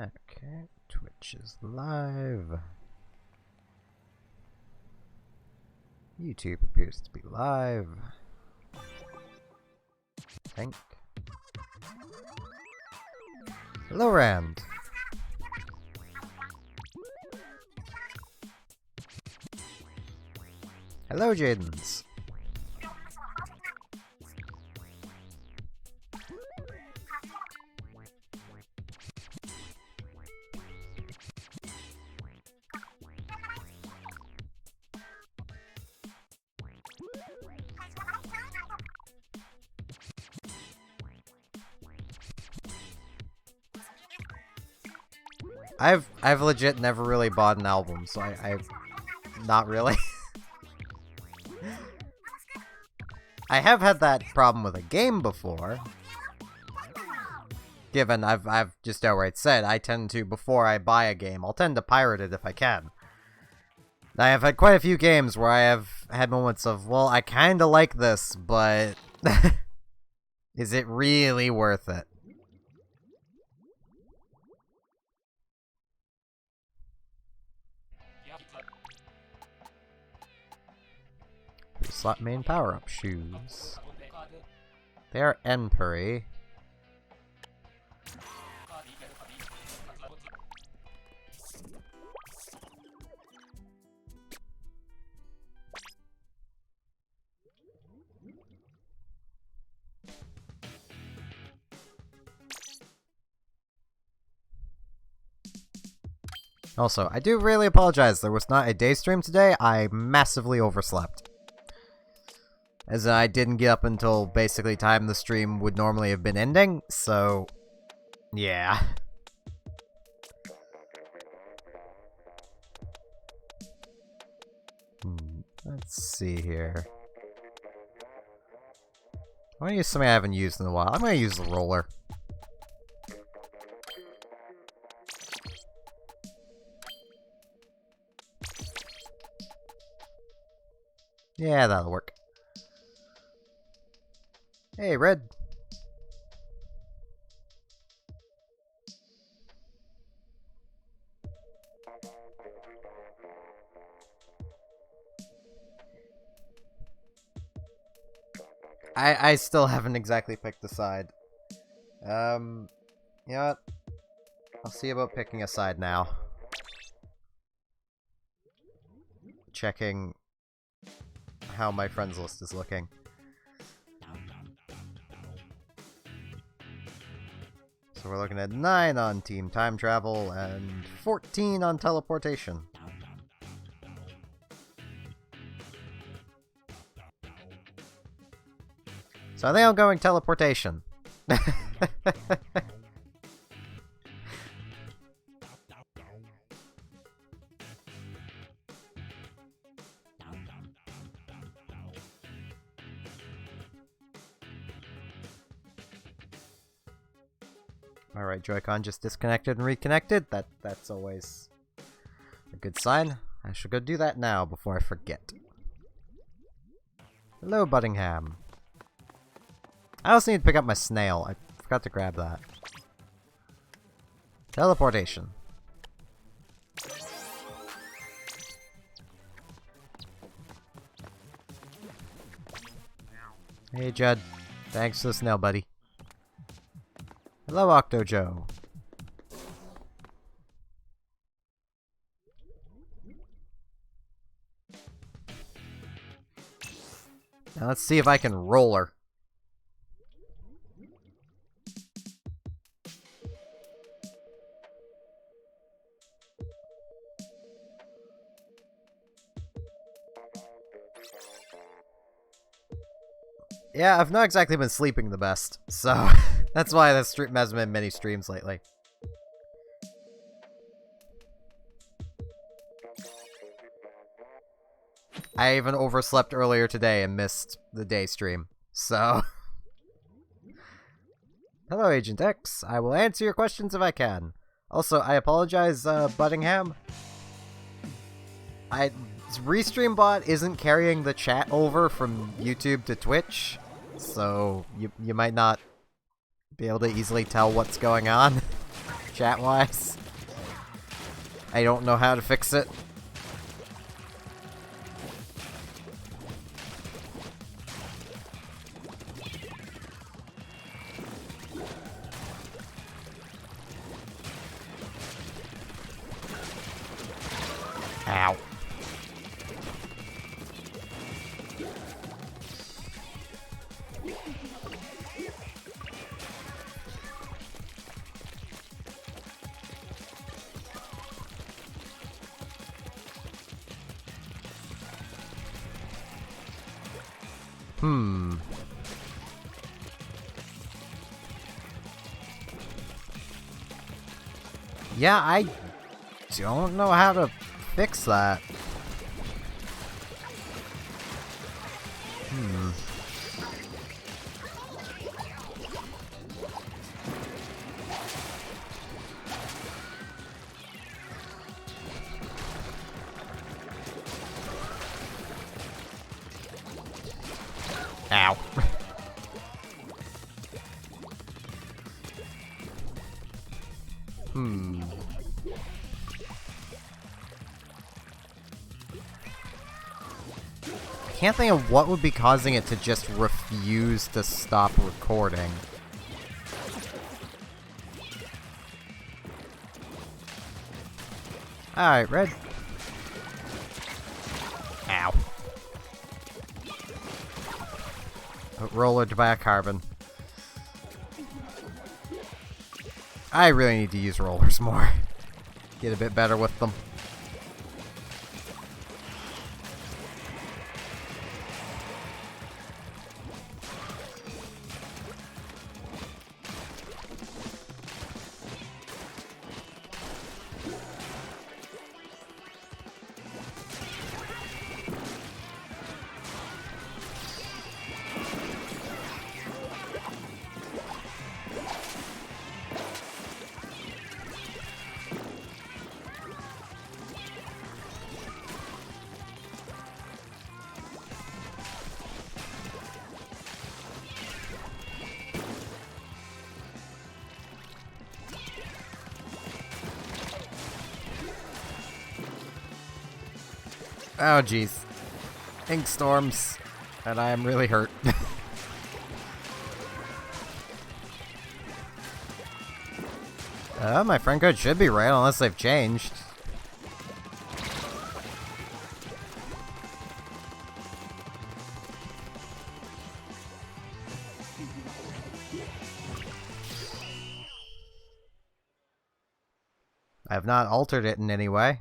Okay, Twitch is live. YouTube appears to be live. Think. Hello, Rand. Hello, Jadens. I've legit never really bought an album, so I've not really. I have had that problem with a game before. Given I've just outright said I tend to, before I buy a game, I'll tend to pirate it if I can. I have had quite a few games where I have had moments of, well, I kinda like this, but is it really worth it? Slot main power-up shoes. They are Enpuri. Also, I do really apologize. There was not a day stream today. I massively overslept. As I didn't get up until basically time the stream would normally have been ending, so yeah. Let's see here. I want to use something I haven't used in a while. I'm going to use the roller. Yeah, that'll work. Hey, Red. I still haven't exactly picked a side. You know what? I'll see about picking a side now. Checking how my friends list is looking. So we're looking at 9 on team time travel and 14 on teleportation. So I think I'm going teleportation. Alright, Joy-Con just disconnected and reconnected. That's always a good sign. I should go do that now before I forget. Hello, Buddingham. I also need to pick up my snail. I forgot to grab that. Teleportation. Hey, Judd. Thanks for the snail, buddy. Hello, Octojoe. Now let's see if I can roll her. Yeah, I've not exactly been sleeping the best, so that's why the stream hasn't been many streams lately. I even overslept earlier today and missed the day stream, so... Hello, Agent X. I will answer your questions if I can. Also, I apologize, Buddingham. Restream bot isn't carrying the chat over from YouTube to Twitch, so you might not be able to easily tell what's going on. chat-wise. I don't know how to fix it. Ow. Yeah, I don't know how to fix that. Ow. I can't think of what would be causing it to just refuse to stop recording. Alright, red. Ow. Roller to buy a carbon. I really need to use rollers more. Get a bit better with them. Oh jeez. Ink storms. And I am really hurt. My friend code should be right unless they've changed. I have not altered it in any way.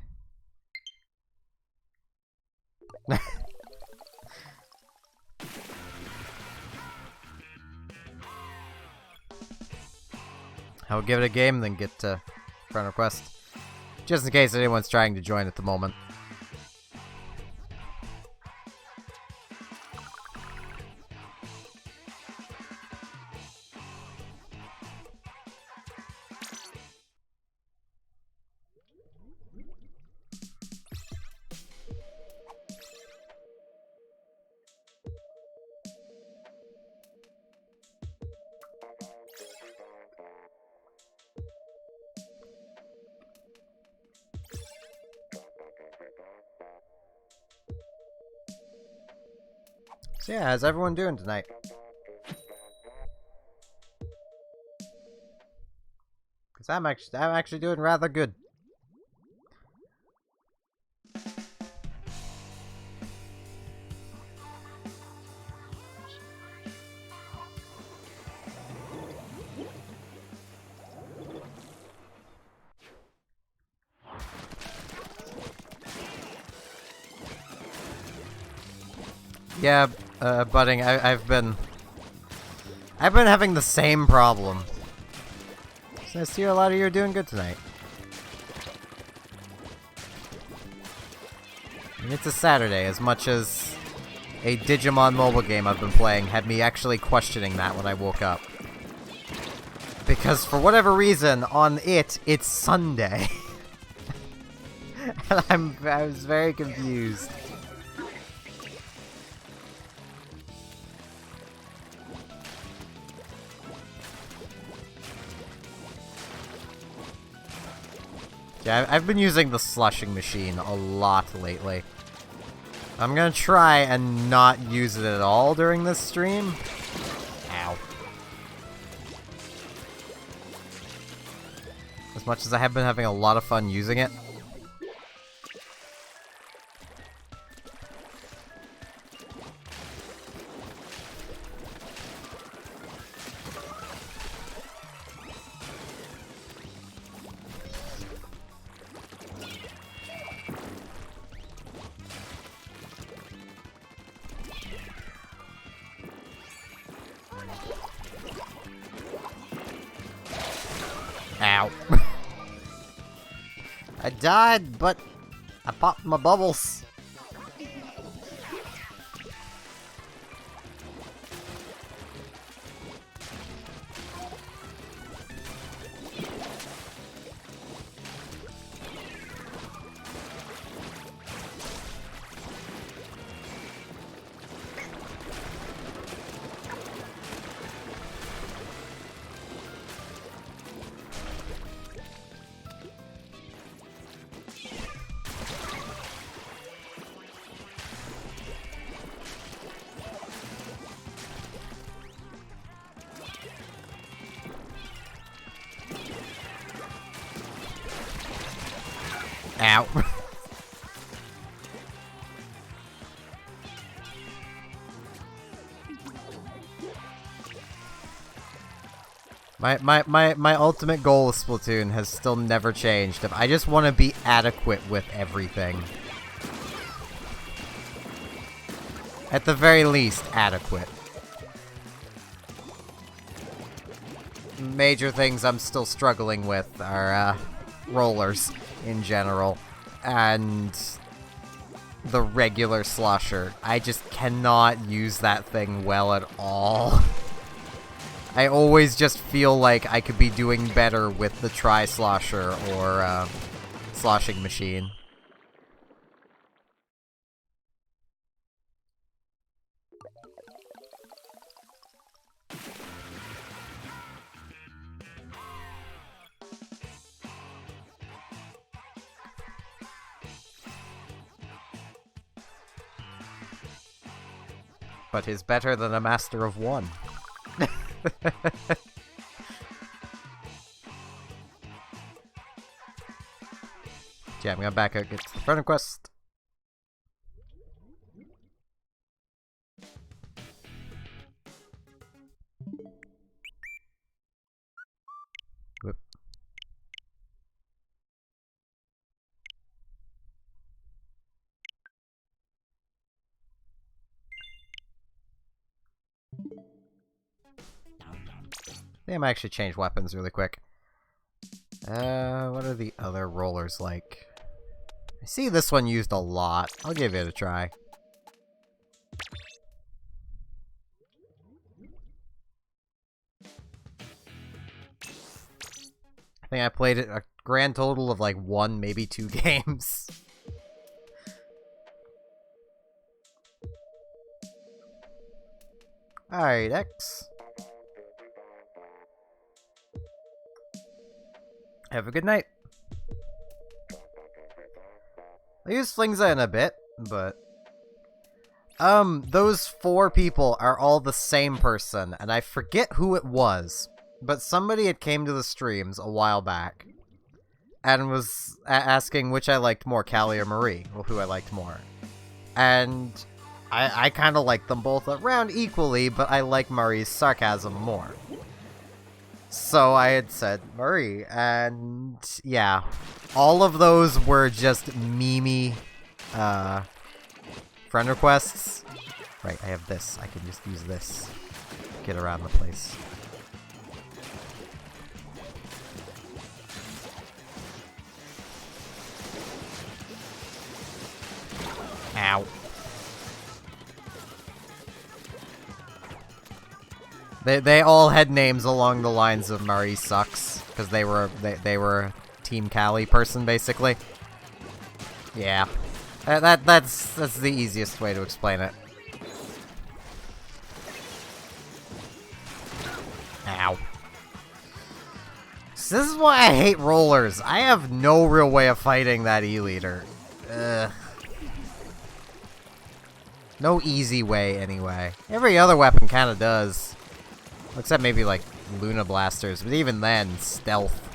I'll give it a game, then get to friend request. Just in case anyone's trying to join at the moment. So yeah, how's everyone doing tonight? Cause I'm actually doing rather good. Yeah, Budding, I've been having the same problem. So I see a lot of you are doing good tonight. And it's a Saturday, as much as a Digimon mobile game I've been playing had me actually questioning that when I woke up. Because for whatever reason, on it's Sunday. And I was very confused. Yeah, I've been using the slushing machine a lot lately. I'm gonna try and not use it at all during this stream. Ow. As much as I have been having a lot of fun using it. Ow. I died, but I popped my bubbles. Ow. My ultimate goal with Splatoon has still never changed. I just want to be adequate with everything. At the very least, adequate. Major things I'm still struggling with are, rollers in general, and the regular slosher. I just cannot use that thing well at all. I always just feel like I could be doing better with the tri-slosher or sloshing machine. But he's better than a master of one. Yeah, I'm gonna back out, get to the front quest. Whoop. I might actually change weapons really quick. What are the other rollers like? I see this one used a lot. I'll give it a try. I think I played it a grand total of like 1, maybe 2 games. Alright, X. Have a good night. I'll use Flingza in a bit, but... those 4 people are all the same person, and I forget who it was, but somebody had came to the streams a while back, and was asking which I liked more, Callie or Marie, or who I liked more. And I kind of like them both around equally, but I like Marie's sarcasm more. So I had said Marie, and yeah, all of those were just memey friend requests. Right, I have this. I can just use this. Get around the place. Ow. They all had names along the lines of Marie sucks, because they were a Team Callie person basically. Yeah, that's the easiest way to explain it. Ow. This is why I hate rollers. I have no real way of fighting that E-liter. Ugh. No easy way, anyway. Every other weapon kind of does. Except maybe, like, Luna Blasters. But even then, stealth.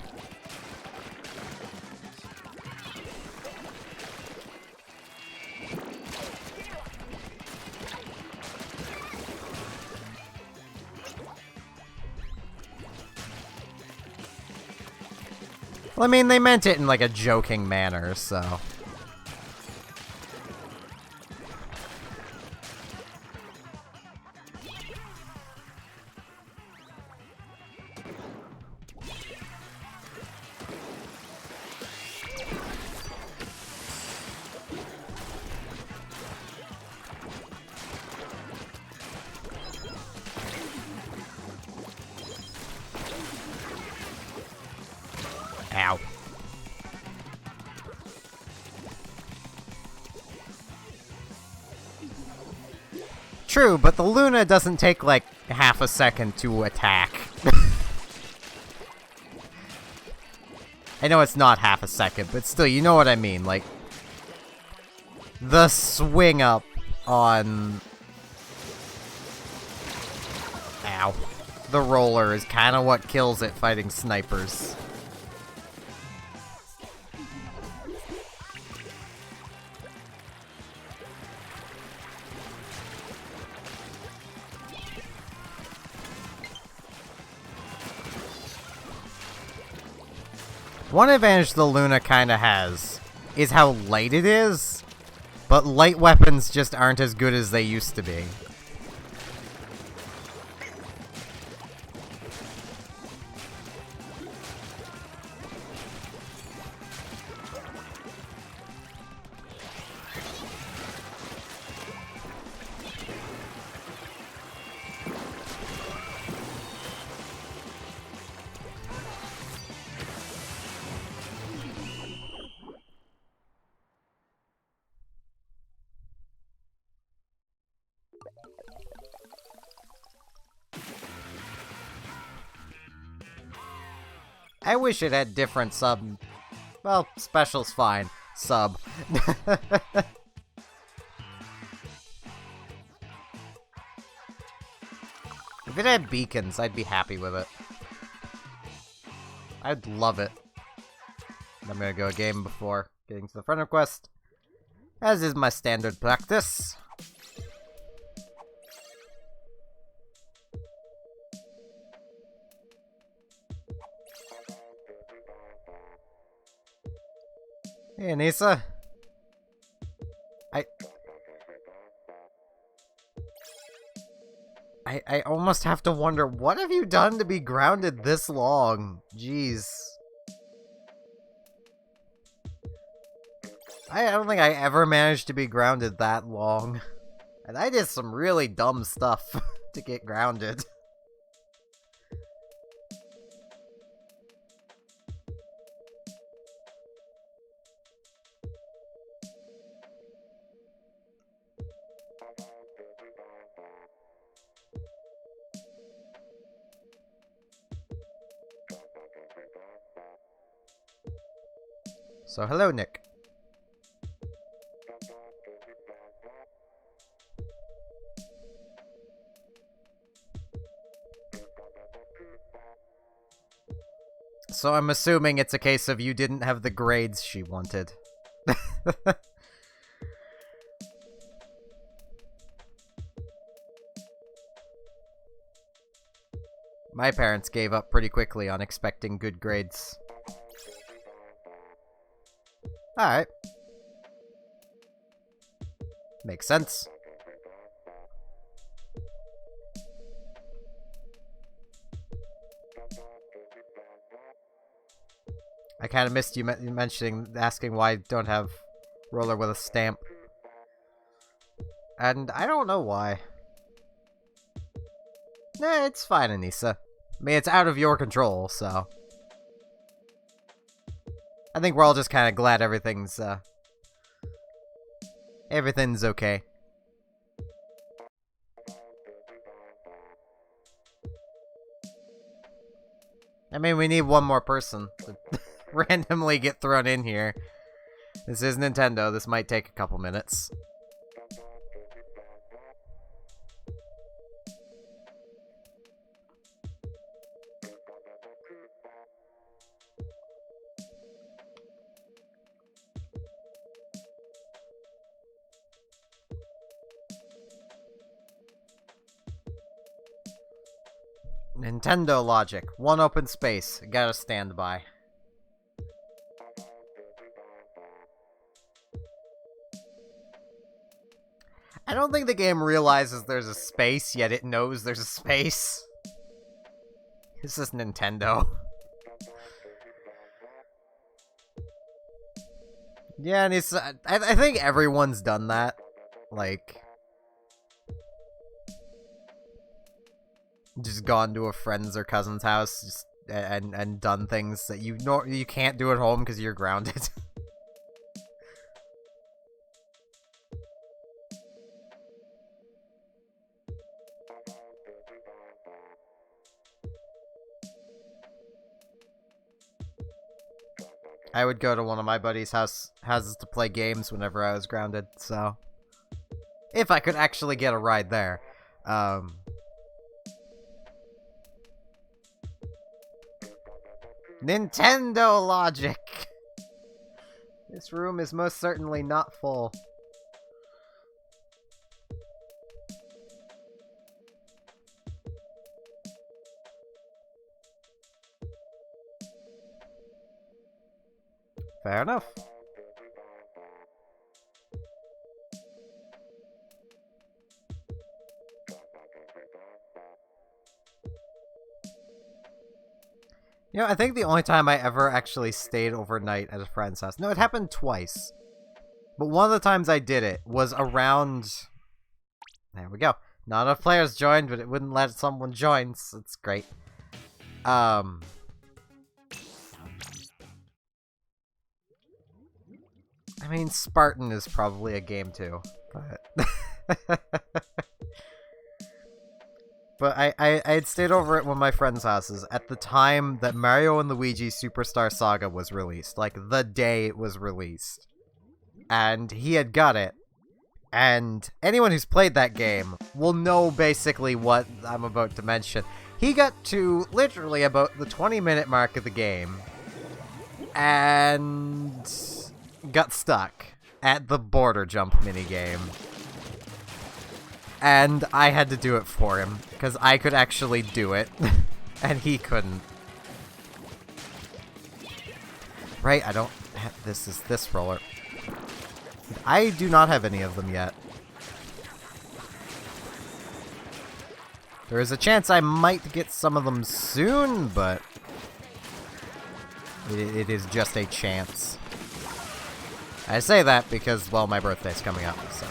Well, I mean, they meant it in, like, a joking manner, so... Ow. True, but the Luna doesn't take, like, half a second to attack. I know it's not half a second, but still, you know what I mean, like... The swing up on... Ow. The roller is kind of what kills it fighting snipers. One advantage the Luna kinda has is how light it is, but light weapons just aren't as good as they used to be. I wish it had different sub... Well, special's fine. Sub. If it had beacons, I'd be happy with it. I'd love it. I'm gonna go a game before getting to the friend request, as is my standard practice. Hey, Anissa. I almost have to wonder, what have you done to be grounded this long? Jeez. I don't think I ever managed to be grounded that long. And I did some really dumb stuff to get grounded. So, hello, Nick. So I'm assuming it's a case of you didn't have the grades she wanted. My parents gave up pretty quickly on expecting good grades. Alright. Makes sense. I kind of missed you asking why I don't have roller with a stamp. And I don't know why. Nah, it's fine, Anissa. I mean, it's out of your control, so... I think we're all just kind of glad everything's okay. I mean, we need one more person to randomly get thrown in here. This is Nintendo. This might take a couple minutes. Nintendo logic. One open space. Gotta stand by. I don't think the game realizes there's a space, yet it knows there's a space. This is Nintendo. Yeah, and it's... I think everyone's done that. Like... just gone to a friend's or cousin's house just, and done things that you can't do at home because you're grounded. I would go to one of my buddies' houses to play games whenever I was grounded, so... if I could actually get a ride there. Nintendo logic! This room is most certainly not full. Fair enough. You know, I think the only time I ever actually stayed overnight at a friend's house... no, it happened twice. But one of the times I did it was around... there we go. Not enough players joined, but it wouldn't let someone join, so it's great. I mean, Spartan is probably a game too, but... But I had stayed over at one of my friends' houses at the time that Mario and Luigi Superstar Saga was released. Like, the day it was released. And he had got it. And anyone who's played that game will know basically what I'm about to mention. He got to literally about the 20-minute mark of the game. And got stuck at the border jump minigame. And I had to do it for him, because I could actually do it, and he couldn't. Right, I don't have... this is this roller. I do not have any of them yet. There is a chance I might get some of them soon, but... it is just a chance. I say that because, well, my birthday's coming up, so...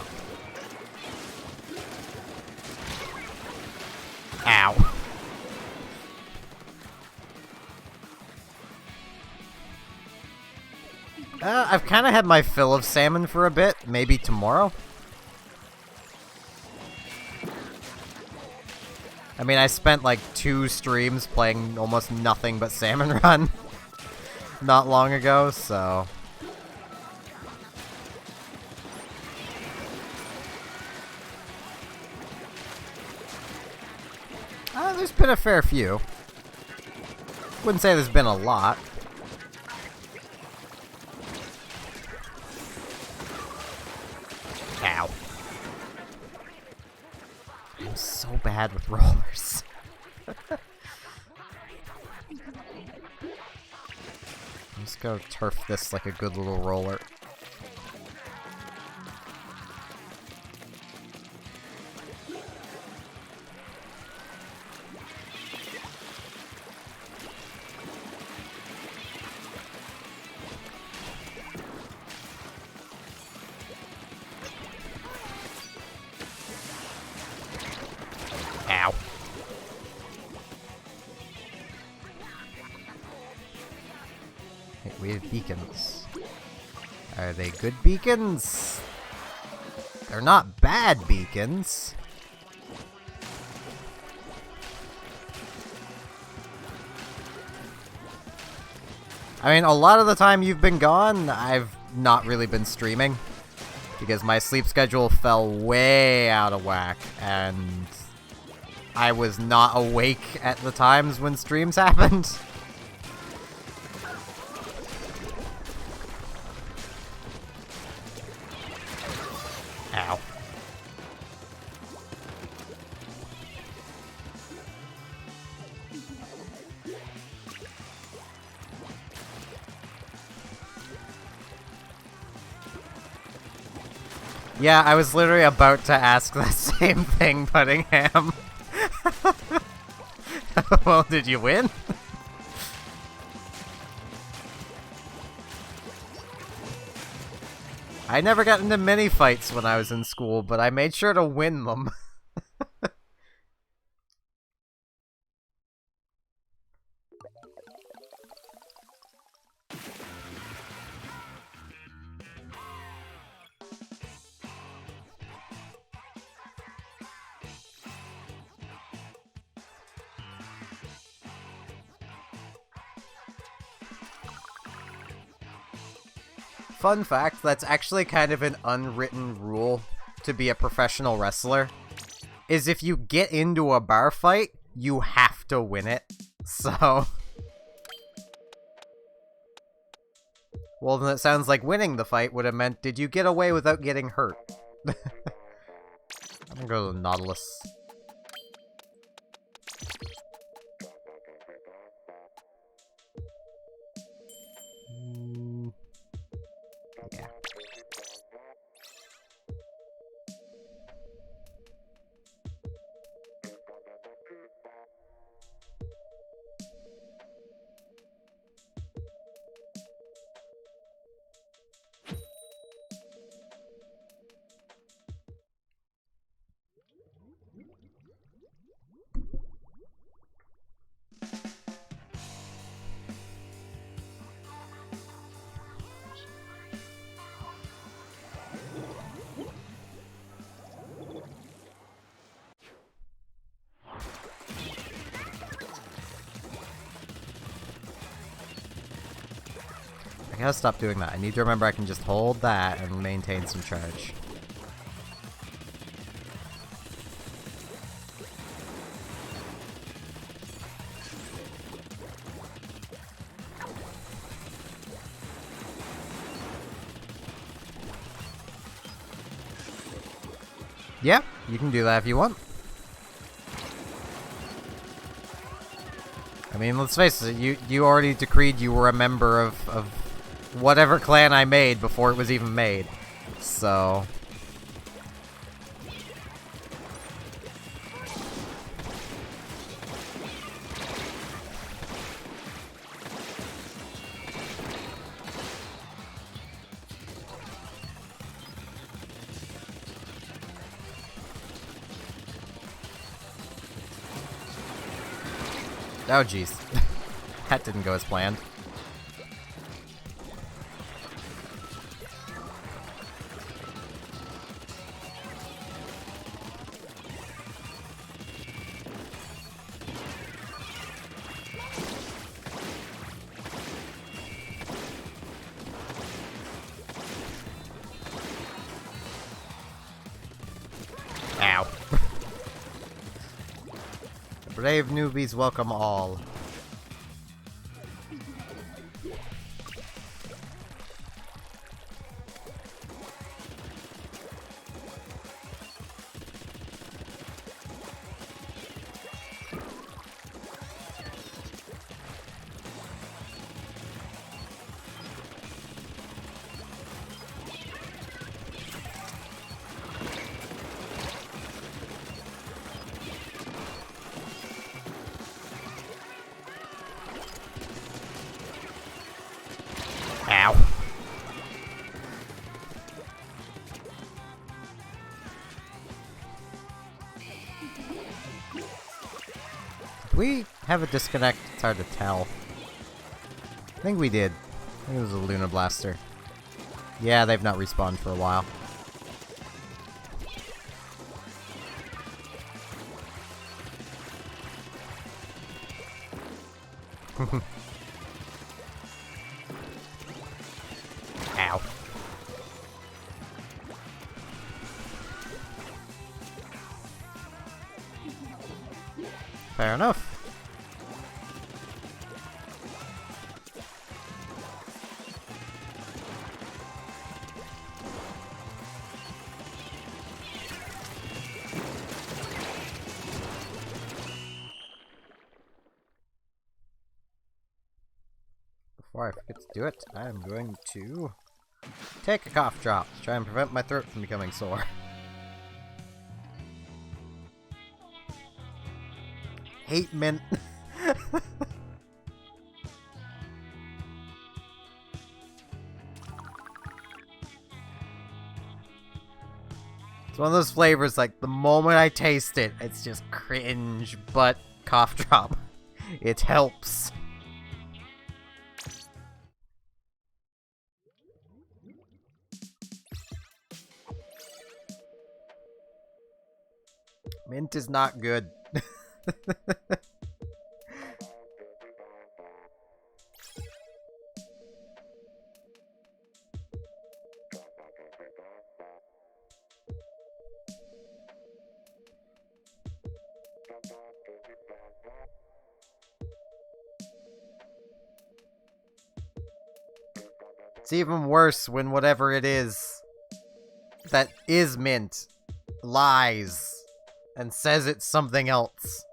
ow. I've kind of had my fill of salmon for a bit. Maybe tomorrow? I mean, I spent like 2 streams playing almost nothing but Salmon Run not long ago, so... there's been a fair few. Wouldn't say there's been a lot. Ow. I'm so bad with rollers. Let's go turf this like a good little roller. Ow. Hey, we have beacons. Are they good beacons? They're not bad beacons. I mean, a lot of the time you've been gone, I've not really been streaming. Because my sleep schedule fell way out of whack, and I was not awake at the times when streams happened. Ow. Yeah, I was literally about to ask that same thing, Puddingham. Well, did you win? I never got into many fights when I was in school, but I made sure to win them. Fun fact, that's actually kind of an unwritten rule to be a professional wrestler, is if you get into a bar fight, you have to win it. So... well, then it sounds like winning the fight would have meant, did you get away without getting hurt? I'm gonna go to the Nautilus. Yeah. I gotta stop doing that. I need to remember I can just hold that and maintain some charge. Yeah, you can do that if you want. I mean, let's face it, you already decreed you were a member of whatever clan I made before it was even made. So... oh, jeez. That didn't go as planned. Ow. Brave newbies welcome all. Ow. Did we have a disconnect? It's hard to tell. I think we did. I think it was a Luna Blaster. Yeah, they've not respawned for a while. Fair enough. Before I forget to do it, I am going to take a cough drop to try and prevent my throat from becoming sore. Hate mint. It's one of those flavors, like, the moment I taste it, it's just cringe, but cough drop. It helps. Mint is not good. It's even worse when whatever it is that is mint lies and says it's something else.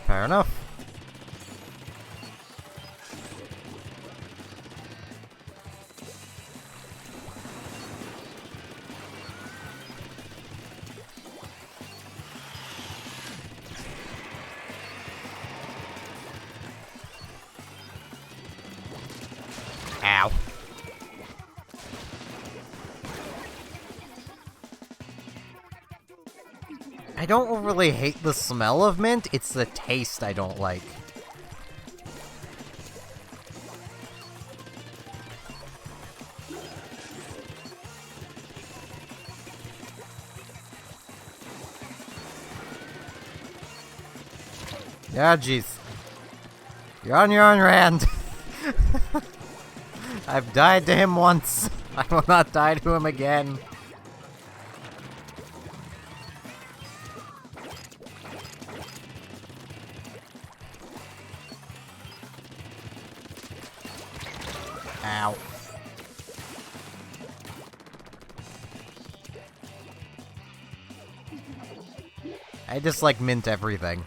Fair enough. Ow. I don't overly hate the smell of mint, it's the taste I don't like. Yeah, jeez. You're on your own, Rand. I've died to him once. I will not die to him again. Ow. I just like mint everything.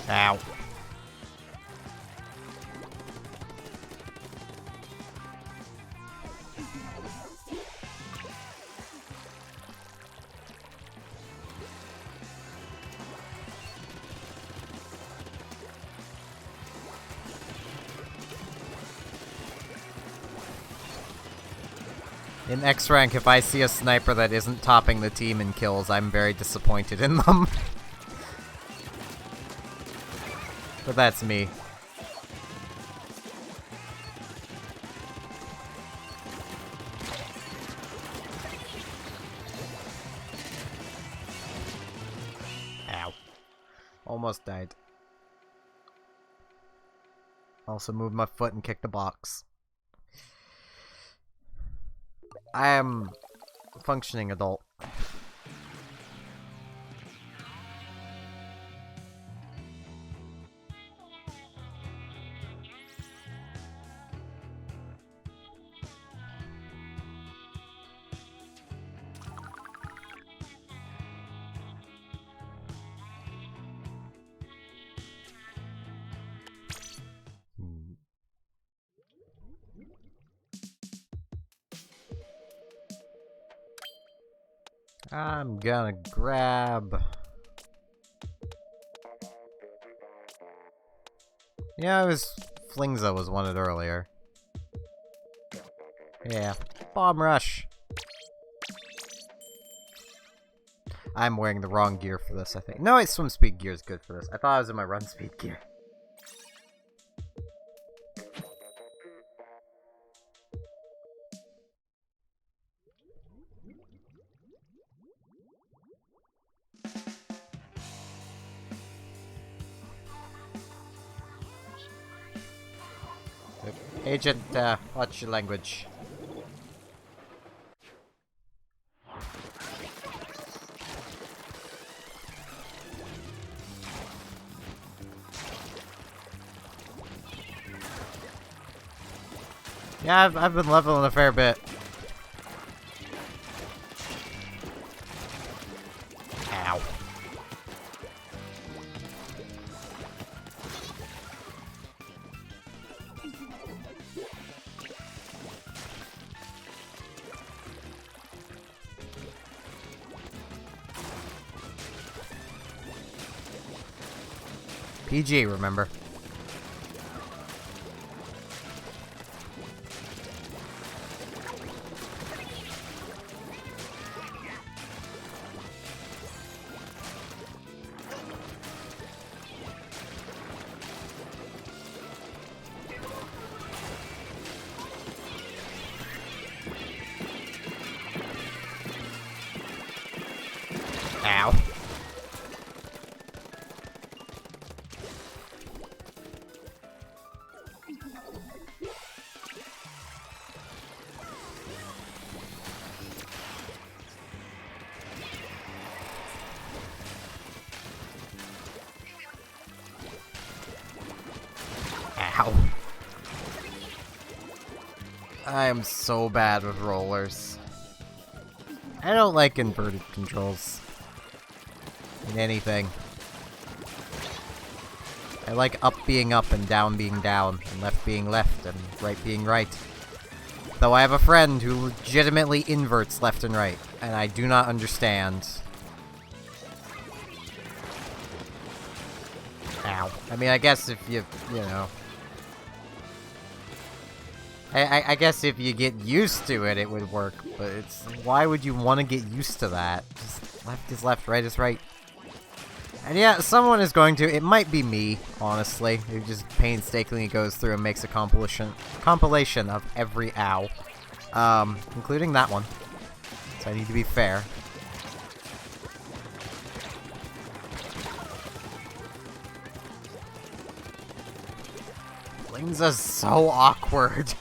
Ow. In X rank, if I see a sniper that isn't topping the team in kills, I'm very disappointed in them. But that's me. Ow. Almost died. Also move my foot and kick the box. I am a functioning adult. I'm gonna grab... Yeah, it was... Flingza was wanted earlier. Yeah. Bomb Rush! I'm wearing the wrong gear for this, I think. No, wait, swim speed gear is good for this. I thought I was in my run speed gear. Agent, watch your language. Yeah, I've been leveling a fair bit. Ow. PG, remember. Ow. Ow. I am so bad with rollers. I don't like inverted controls. In anything. I like up being up and down being down, and left being left, and right being right. Though I have a friend who legitimately inverts left and right, and I do not understand. Ow. I mean, I guess if you know... I guess if you get used to it, it would work, but it's... Why would you want to get used to that? Just left is left, right is right. And yeah, someone is going to... It might be me, honestly, who just painstakingly goes through and makes a compilation of every ow. Including that one. So I need to be fair. Flingza's so awkward.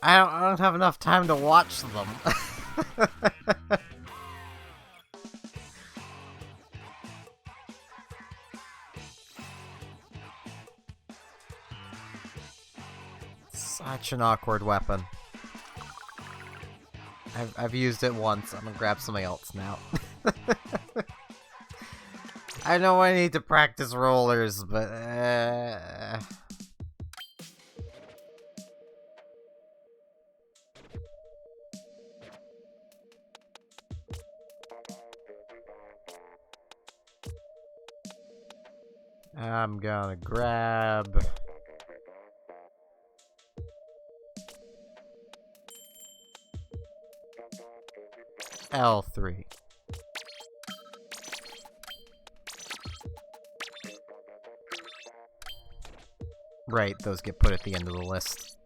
I don't have enough time to watch them. Such an awkward weapon. I've used it once. I'm gonna grab something else now. I know I need to practice rollers, but I'm gonna grab... L3. Right, those get put at the end of the list.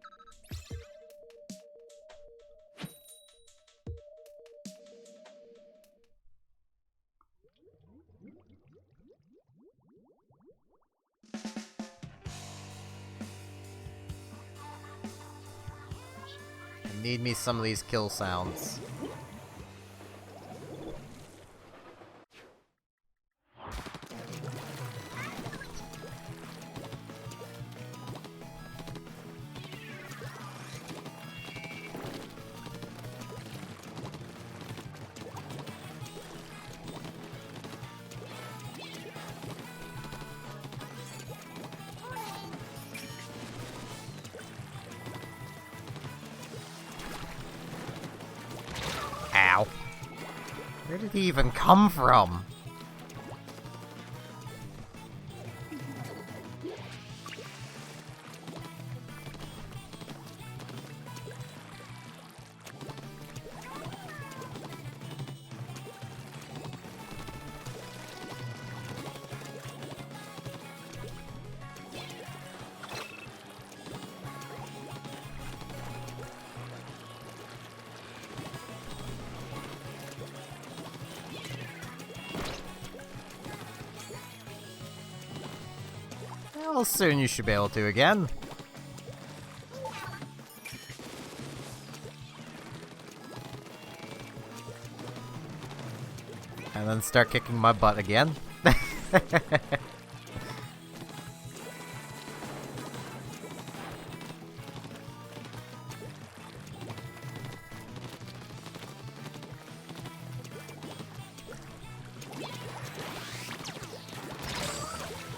I need me some of these kill sounds. Ow. Where did he even come from? Well, soon you should be able to again. And then start kicking my butt again.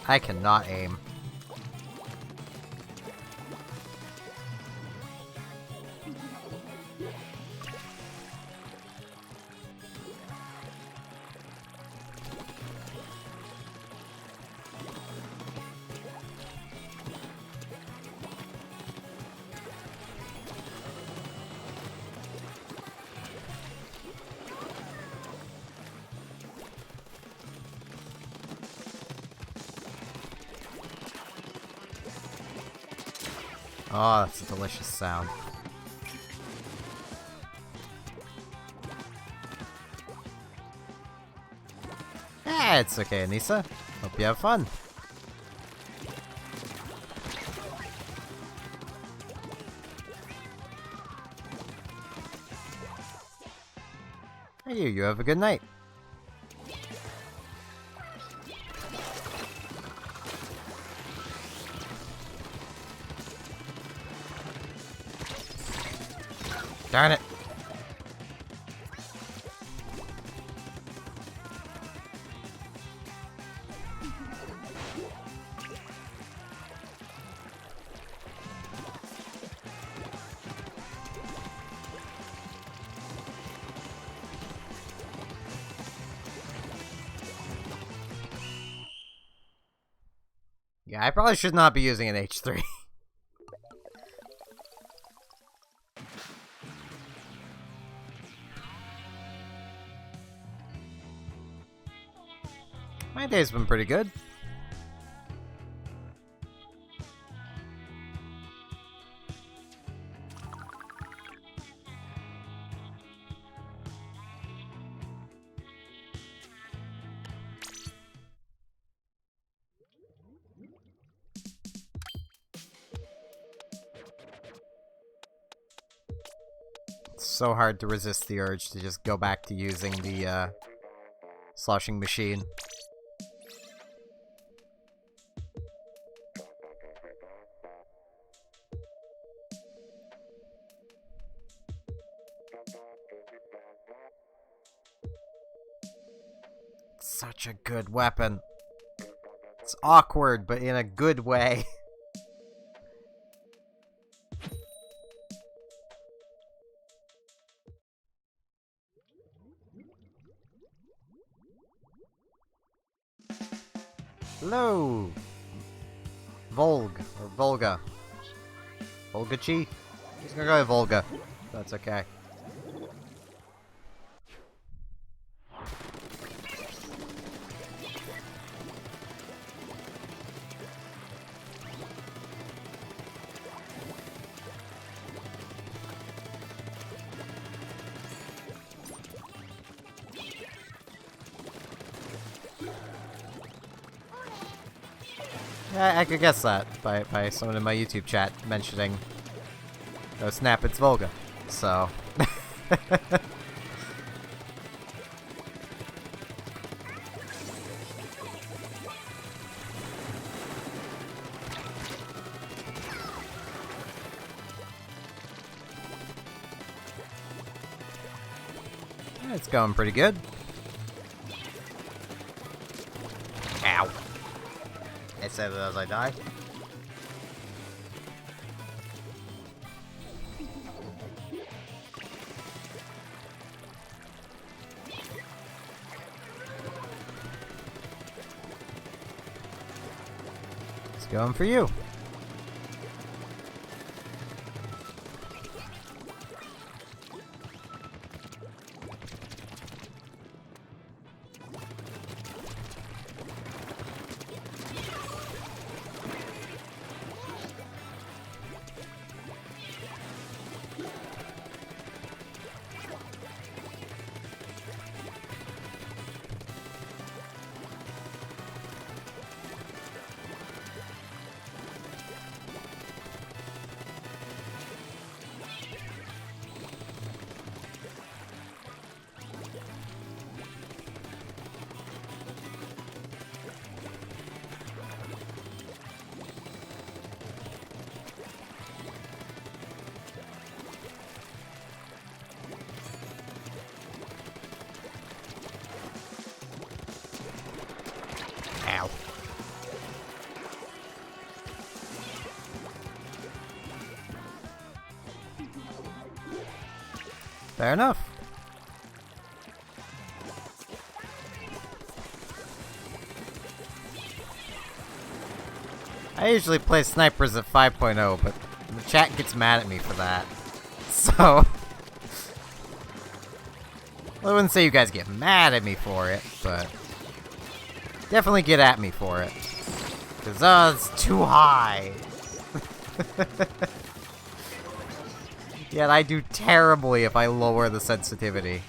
I cannot aim. Oh, that's a delicious sound. Eh, it's okay, Anissa. Hope you have fun. Hey, you have a good night. Darn it. Yeah, I probably should not be using an H3. My day's been pretty good. It's so hard to resist the urge to just go back to using the sloshing machine. Such a good weapon. It's awkward, but in a good way. Hello! Volg, or Volga. Volga-chi? Just gonna go with Volga. That's okay. Yeah, I could guess that by someone in my YouTube chat mentioning, oh snap, it's Volga. So. Yeah, it's going pretty good. Ow. I said it as I die. It's going for you. Ow. Fair enough. I usually play snipers at 5.0, but the chat gets mad at me for that. So... well, I wouldn't say you guys get mad at me for it, but... definitely get at me for it. Because, it's too high. Yet I do terribly if I lower the sensitivity.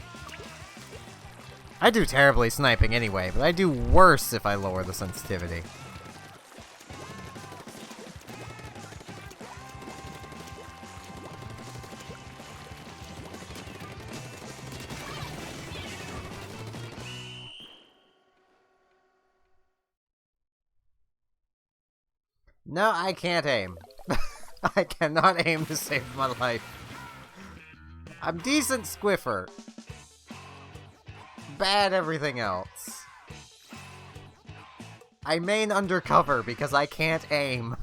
I do terribly sniping anyway, but I do worse if I lower the sensitivity. No, I can't aim. I cannot aim to save my life. I'm decent squiffer. Bad everything else. I main undercover because I can't aim.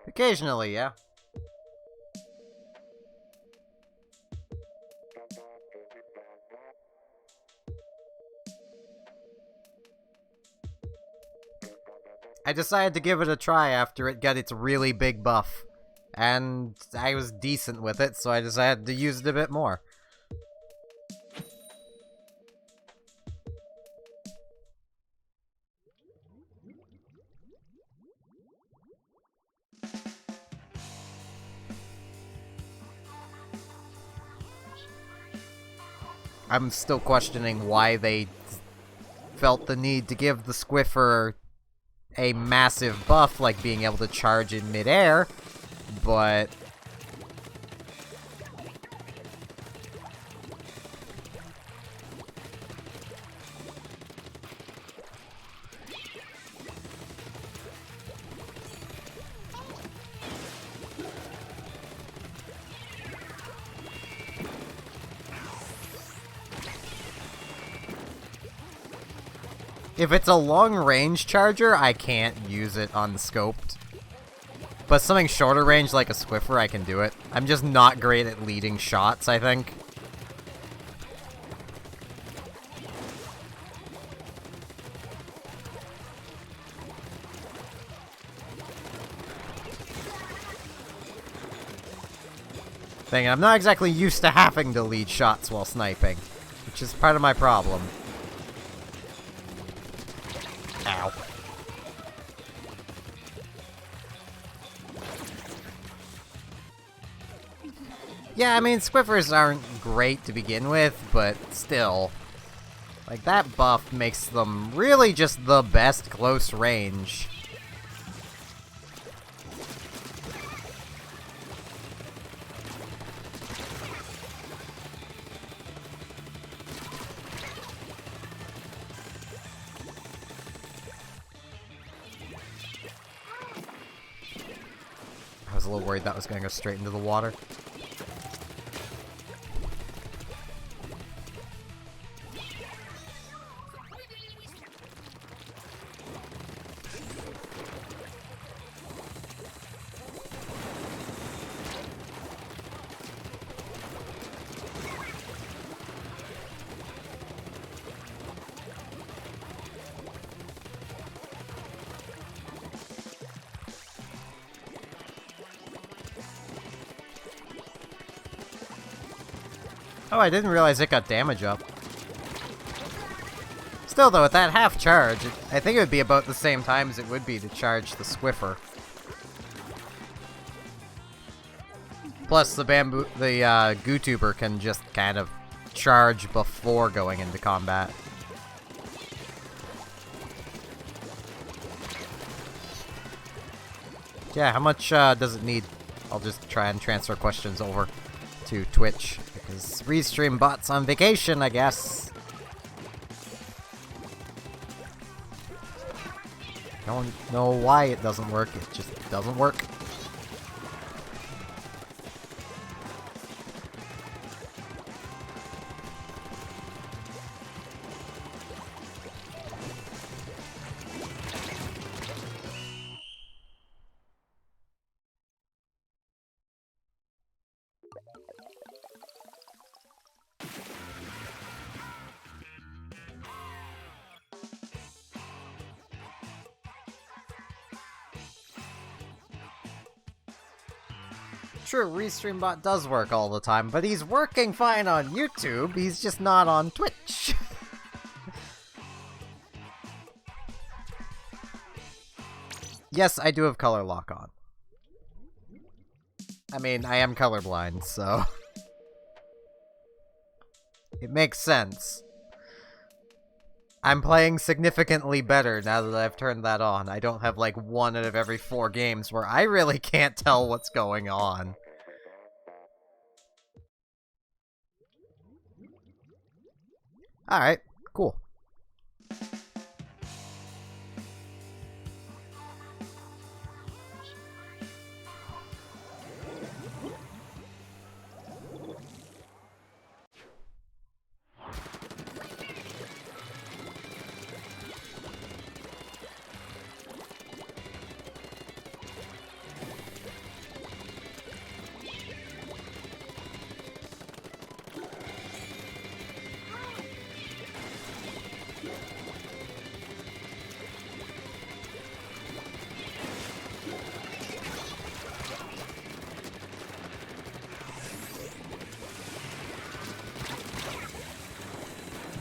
Occasionally, yeah. I decided to give it a try after it got its really big buff. And I was decent with it, so I decided to use it a bit more. I'm still questioning why they felt the need to give the Squiffer a massive buff, like being able to charge in midair, but... If it's a long-range charger, I can't use it unscoped. But something shorter range like a Swiffer, I can do it. I'm just not great at leading shots, I think. Thing, I'm not exactly used to having to lead shots while sniping, which is part of my problem. Ow. Yeah, I mean, Squiffers aren't great to begin with, but still. Like, that buff makes them really just the best close range. I was a little worried that was going to go straight into the water. Oh, I didn't realize it got damage up. Still, though, at that half charge, I think it would be about the same time as it would be to charge the Swiffer. Plus, the Gootuber can just kind of charge before going into combat. Yeah, how much does it need? I'll just try and transfer questions over to Twitch, because Restream bot's on vacation, I guess. Don't know why it doesn't work, it just doesn't work. Sure, RestreamBot does work all the time, but he's working fine on YouTube, he's just not on Twitch. Yes, I do have color lock on. I mean, I am colorblind, so it makes sense. I'm playing significantly better now that I've turned that on. I don't have like 1 out of every 4 games where I really can't tell what's going on. Alright, cool.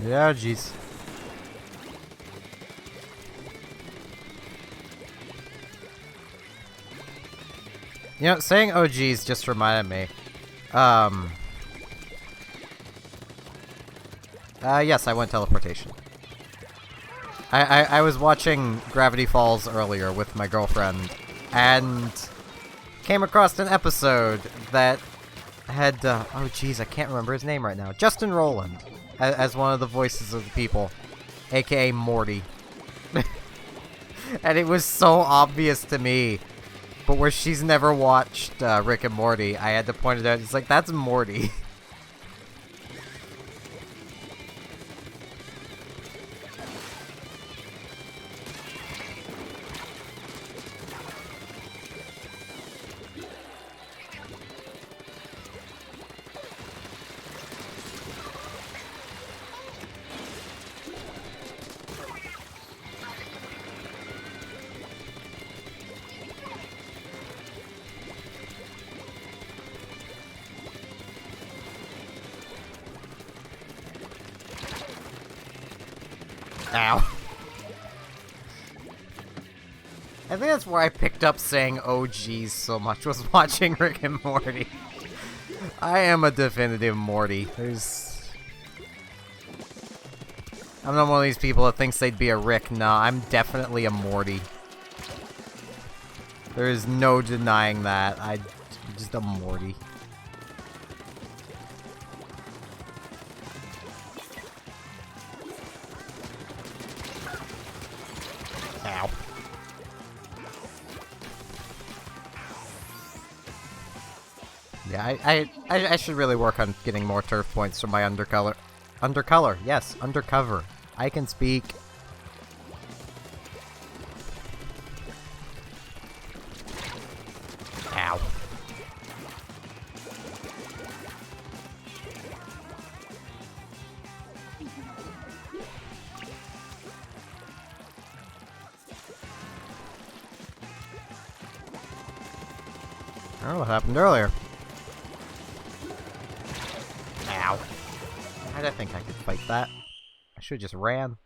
Yeah, jeez. You know, saying "oh geez" just reminded me. Yes, I went teleportation. I was watching Gravity Falls earlier with my girlfriend, and came across an episode that had, oh geez, I can't remember his name right now. Justin Rowland, as one of the voices of the people, aka Morty. And it was so obvious to me, but where she's never watched Rick and Morty, I had to point it out. It's like, that's Morty. Ow. I think that's where I picked up saying "oh geez" so much, was watching Rick and Morty. I am a definitive Morty. I'm not one of these people that thinks they'd be a Rick. No, I'm definitely a Morty. There is no denying that. I'm just a Morty. Ow. Yeah, I should really work on getting more turf points from my undercolor. Undercolor, yes, undercover. I can speak. Ow. Oh, what happened earlier? Ow. Why did I think I could fight that? I should've just ran.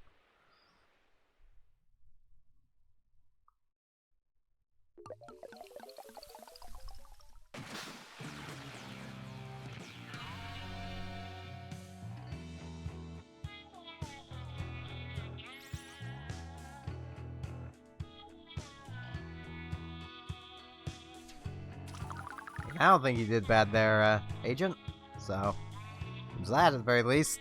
I don't think you did bad there, Agent. So, there's that at the very least.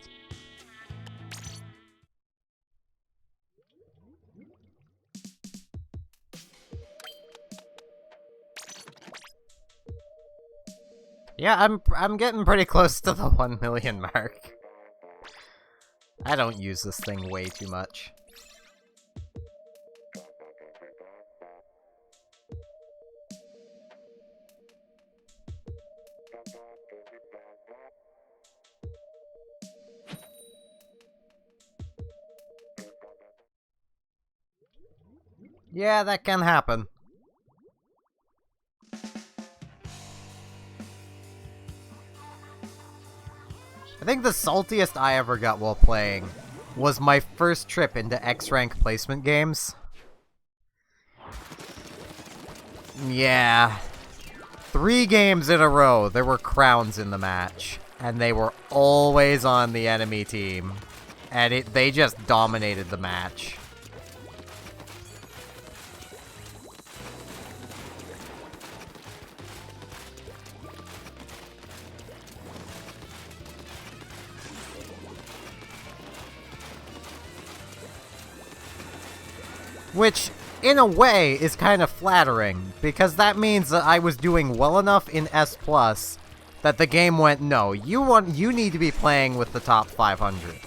Yeah, I'm getting pretty close to the 1 million mark. I don't use this thing way too much. Yeah, that can happen. I think the saltiest I ever got while playing was my first trip into X-Rank placement games. Yeah. 3 games in a row, there were crowns in the match. And they were always on the enemy team. And they just dominated the match. Which, in a way, is kind of flattering, because that means that I was doing well enough in S+, that the game went, no, you need to be playing with the top 500.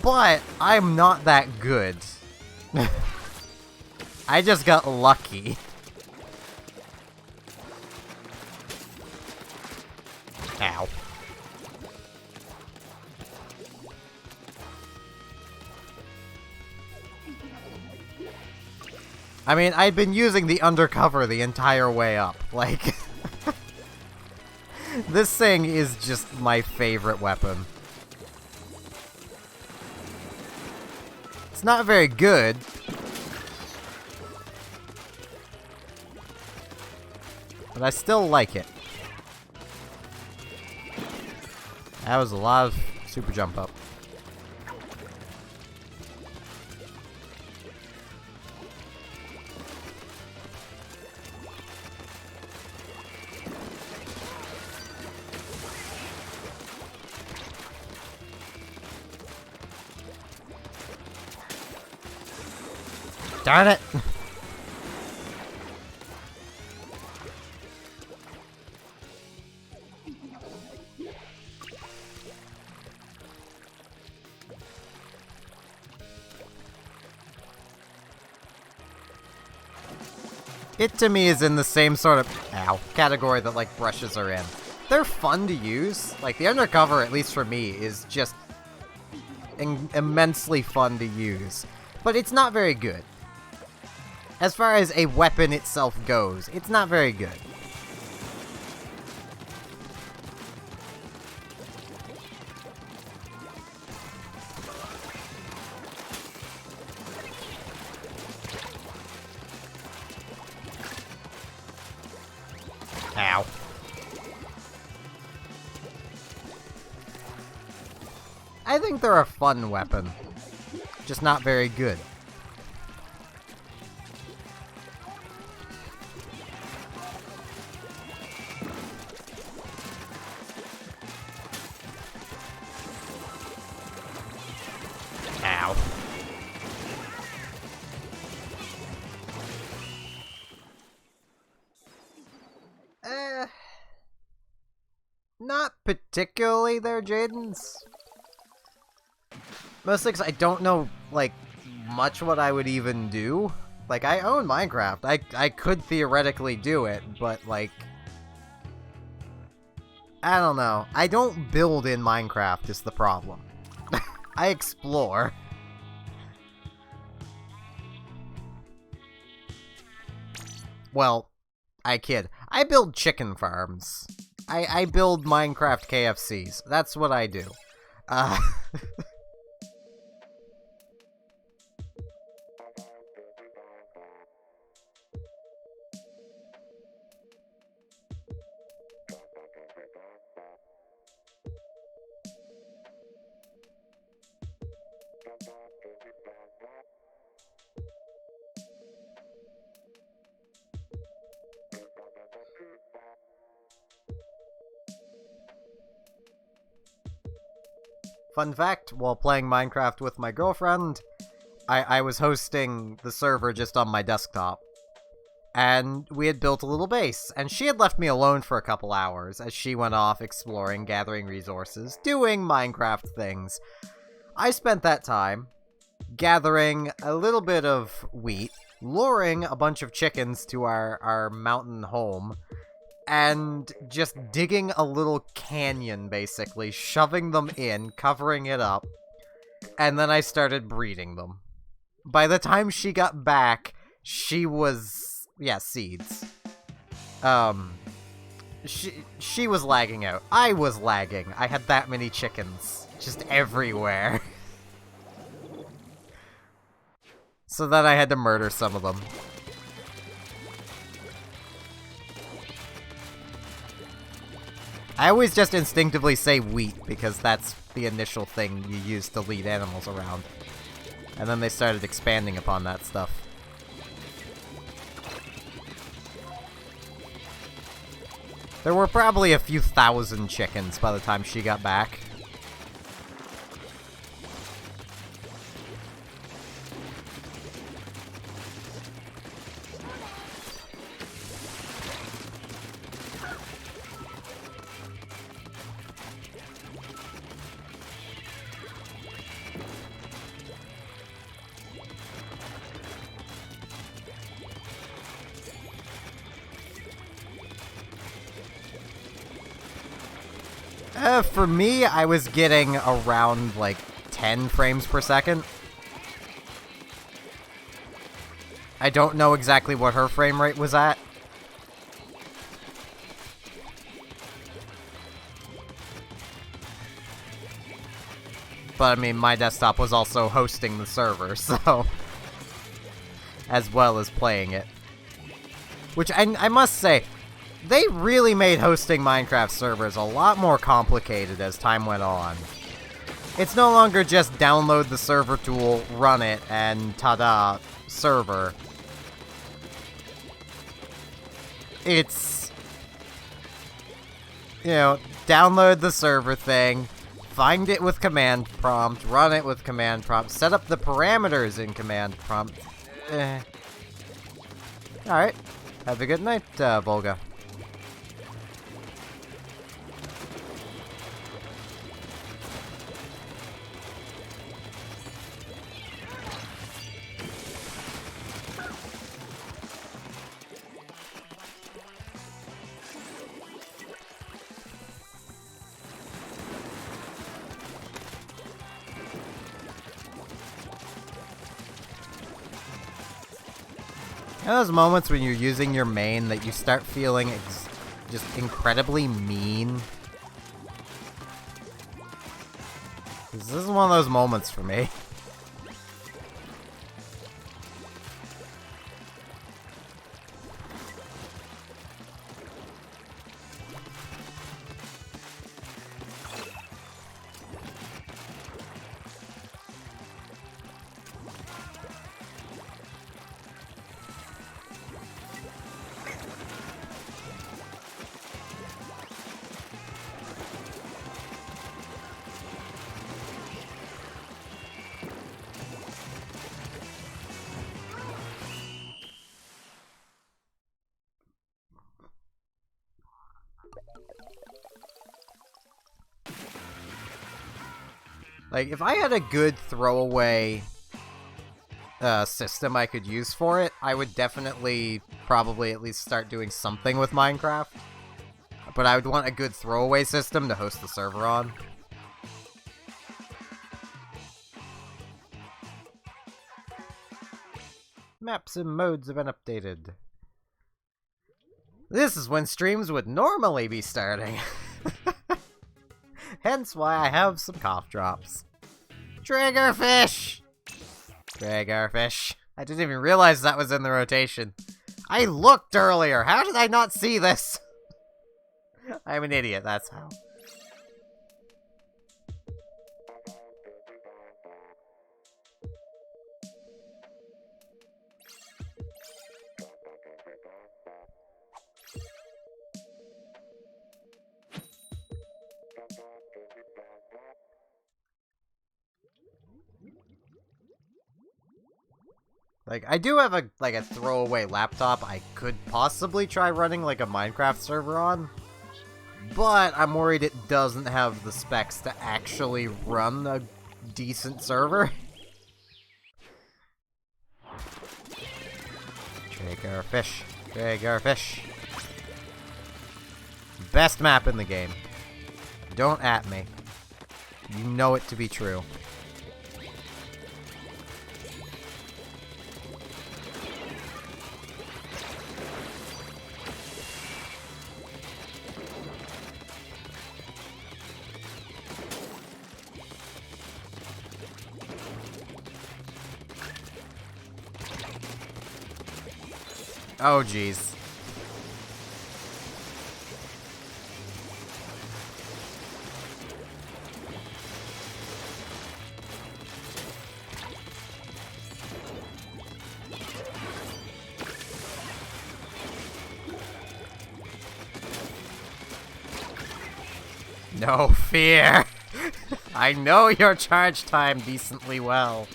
But, I'm not that good. I just got lucky. Ow. I mean, I'd been using the undercover the entire way up. Like, this thing is just my favorite weapon. It's not very good. But I still like it. That was a lot of super jump up. Darn it! It, to me, is in the same sort of, category that, like, brushes are in. They're fun to use. Like, the undercover, at least for me, is just immensely fun to use. But it's not very good. As far as a weapon itself goes, it's not very good. Ow. I think they're a fun weapon. Just not very good. Ow. Not particularly there, Jadens. Mostly because I don't know, like, much what I would even do. Like, I own Minecraft. I could theoretically do it, but, like... I don't know. I don't build in Minecraft is the problem. I explore. Well, I kid. I build chicken farms. I build Minecraft KFCs. That's what I do. Fun fact, while playing Minecraft with my girlfriend, I was hosting the server just on my desktop. And we had built a little base, and she had left me alone for a couple hours as she went off exploring, gathering resources, doing Minecraft things. I spent that time gathering a little bit of wheat, luring a bunch of chickens to our mountain home, and just digging a little canyon, basically, shoving them in, covering it up, and then I started breeding them. By the time she got back, she was... yeah, seeds. She was lagging out. I was lagging. I had that many chickens, just everywhere. So then I had to murder some of them. I always just instinctively say wheat, because that's the initial thing you use to lead animals around. And then they started expanding upon that stuff. There were probably a few thousand chickens by the time she got back. For me, I was getting around, like, 10 frames per second. I don't know exactly what her frame rate was at. But, I mean, my desktop was also hosting the server, so... as well as playing it. Which, I must say... they really made hosting Minecraft servers a lot more complicated as time went on. It's no longer just download the server tool, run it, and ta-da, server. It's, you know, download the server thing, find it with command prompt, run it with command prompt, set up the parameters in command prompt. Alright, have a good night, Volga. You know those moments when you're using your main that you start feeling just incredibly mean? This is one of those moments for me. Like, if I had a good throwaway system I could use for it, I would definitely probably at least start doing something with Minecraft. But I would want a good throwaway system to host the server on. Maps and modes have been updated. This is when streams would normally be starting. Hence why I have some cough drops. Triggerfish! Triggerfish. I didn't even realize that was in the rotation. I looked earlier! How did I not see this? I'm an idiot, that's how. Like, I do have a throwaway laptop I could possibly try running like a Minecraft server on, but I'm worried it doesn't have the specs to actually run a decent server. Triggerfish. Triggerfish. Best map in the game. Don't at me. You know it to be true. Oh, jeez. No fear! I know your charge time decently well.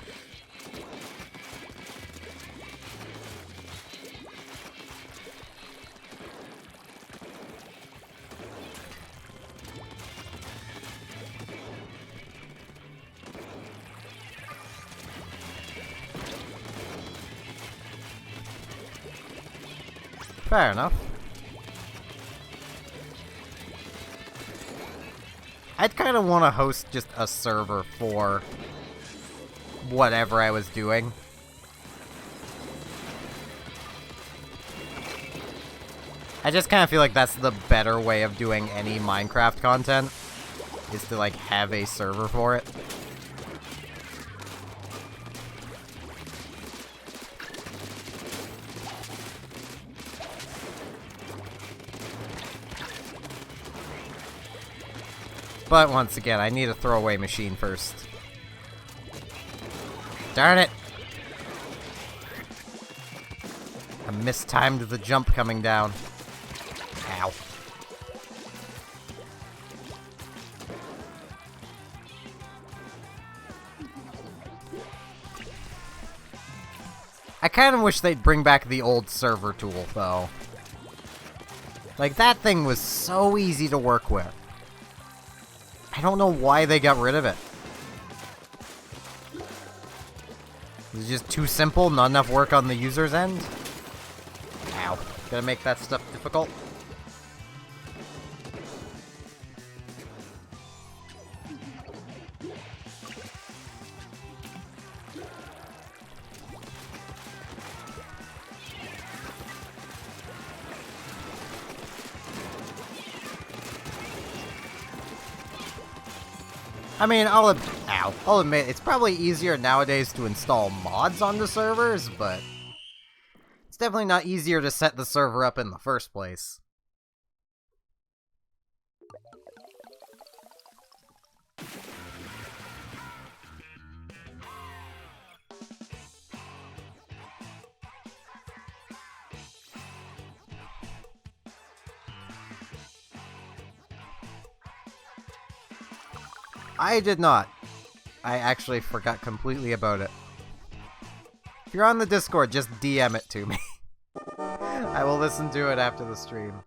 Fair enough. I'd kind of want to host just a server for whatever I was doing. I just kind of feel like that's the better way of doing any Minecraft content, is to, like, have a server for it. But once again, I need a throwaway machine first. Darn it! I mistimed the jump coming down. Ow. I kind of wish they'd bring back the old server tool, though. Like, that thing was so easy to work with. I don't know why they got rid of it. Is it just too simple? Not enough work on the user's end? Ow. Gonna make that stuff difficult? I mean, I'll admit, it's probably easier nowadays to install mods onto servers, but it's definitely not easier to set the server up in the first place. I did not. I actually forgot completely about it. If you're on the Discord, just DM it to me. I will listen to it after the stream.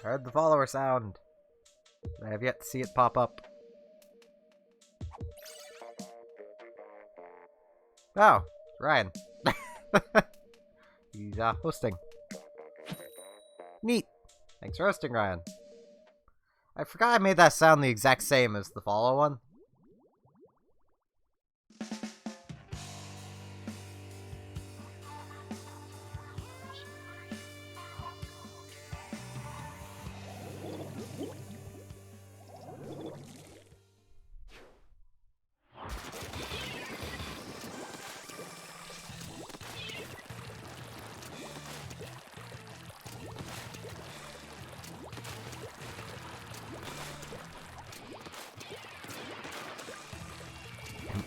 Heard the follower sound. I have yet to see it pop up. Oh, Ryan. He's hosting. Neat. Thanks for hosting, Ryan. I forgot I made that sound the exact same as the follow one.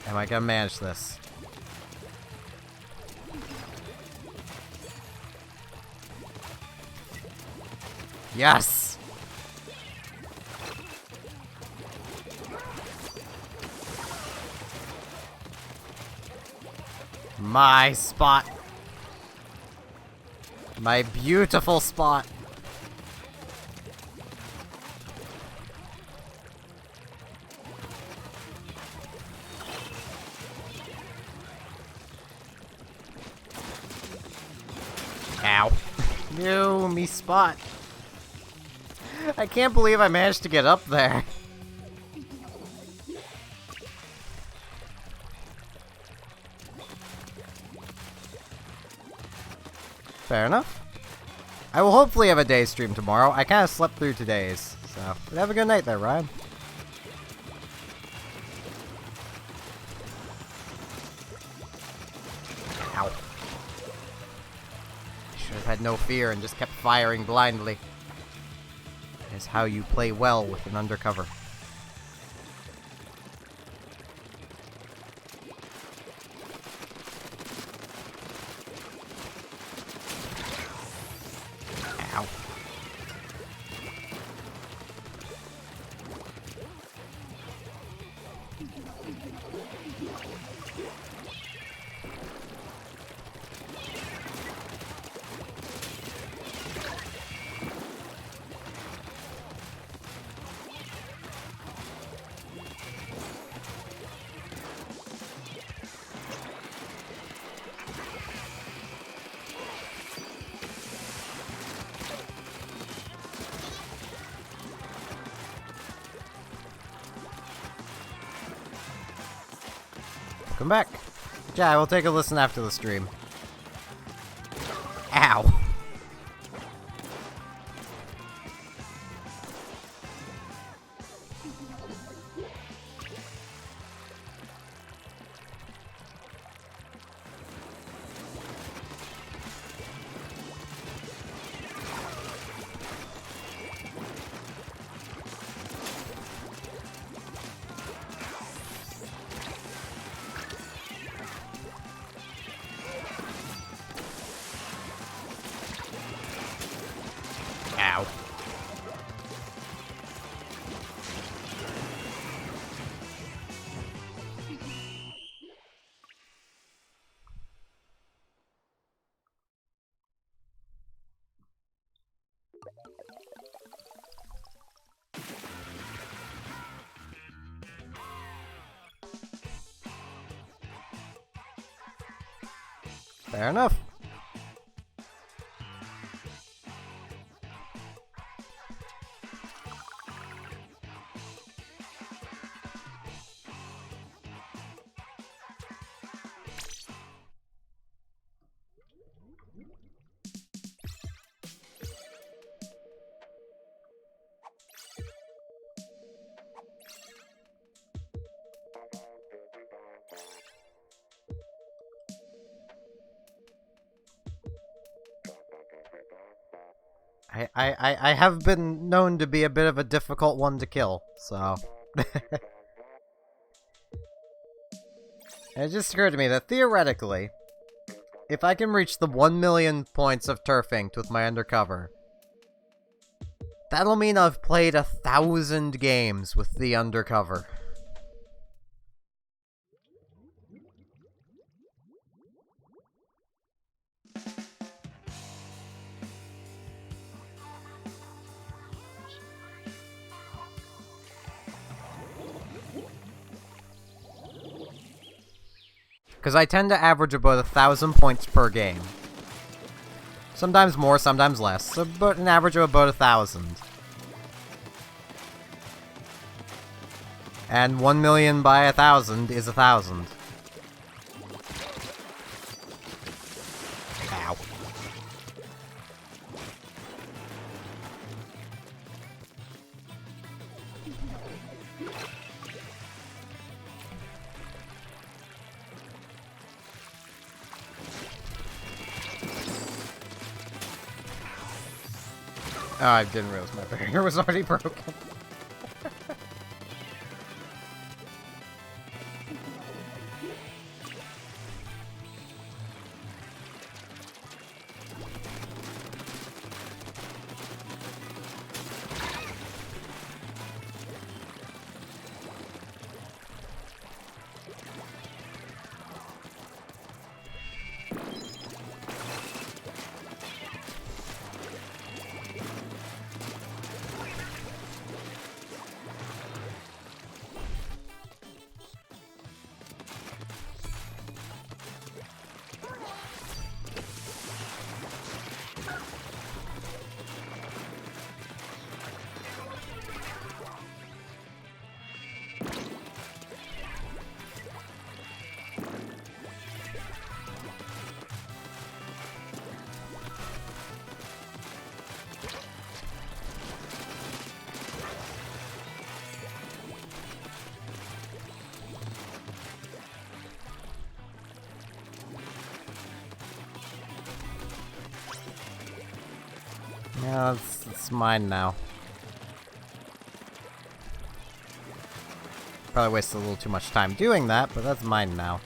Am I gonna manage this? Yes! My spot. My beautiful spot. Ow. No, me spot. I can't believe I managed to get up there. Fair enough. I will hopefully have a day stream tomorrow. I kind of slept through today's, so have a good night there, Ryan. Ow. Should have had no fear and just kept firing blindly. Is how you play well with an undercover. Ow. Come back. Yeah, I will take a listen after the stream. Ow. Ow. Fair enough. I have been known to be a bit of a difficult one to kill, so... It just occurred to me that theoretically, if I can reach the 1 million points of Turf Inked with my undercover, that'll mean I've played 1,000 games with the undercover. because I tend to average about 1,000 points per game. Sometimes more, sometimes less, so but an average of about 1,000. And 1 million by 1,000 is 1,000. Ow. Oh, I didn't realize my barrier was already broken. Yeah, it's mine now. Probably wasted a little too much time doing that, but that's mine now.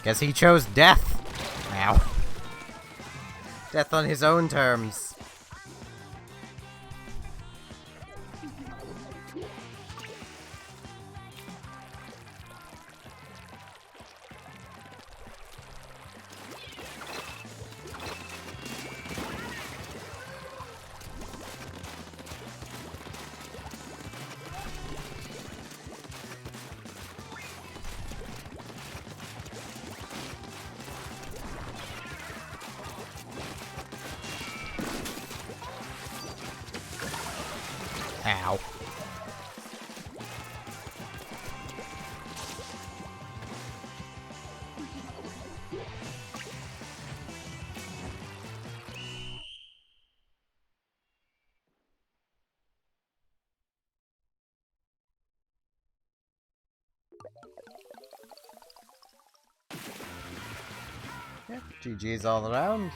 Guess he chose death. Ow. Death on his own terms. Ow. Yeah, GG's all around.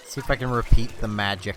See if I can repeat the magic.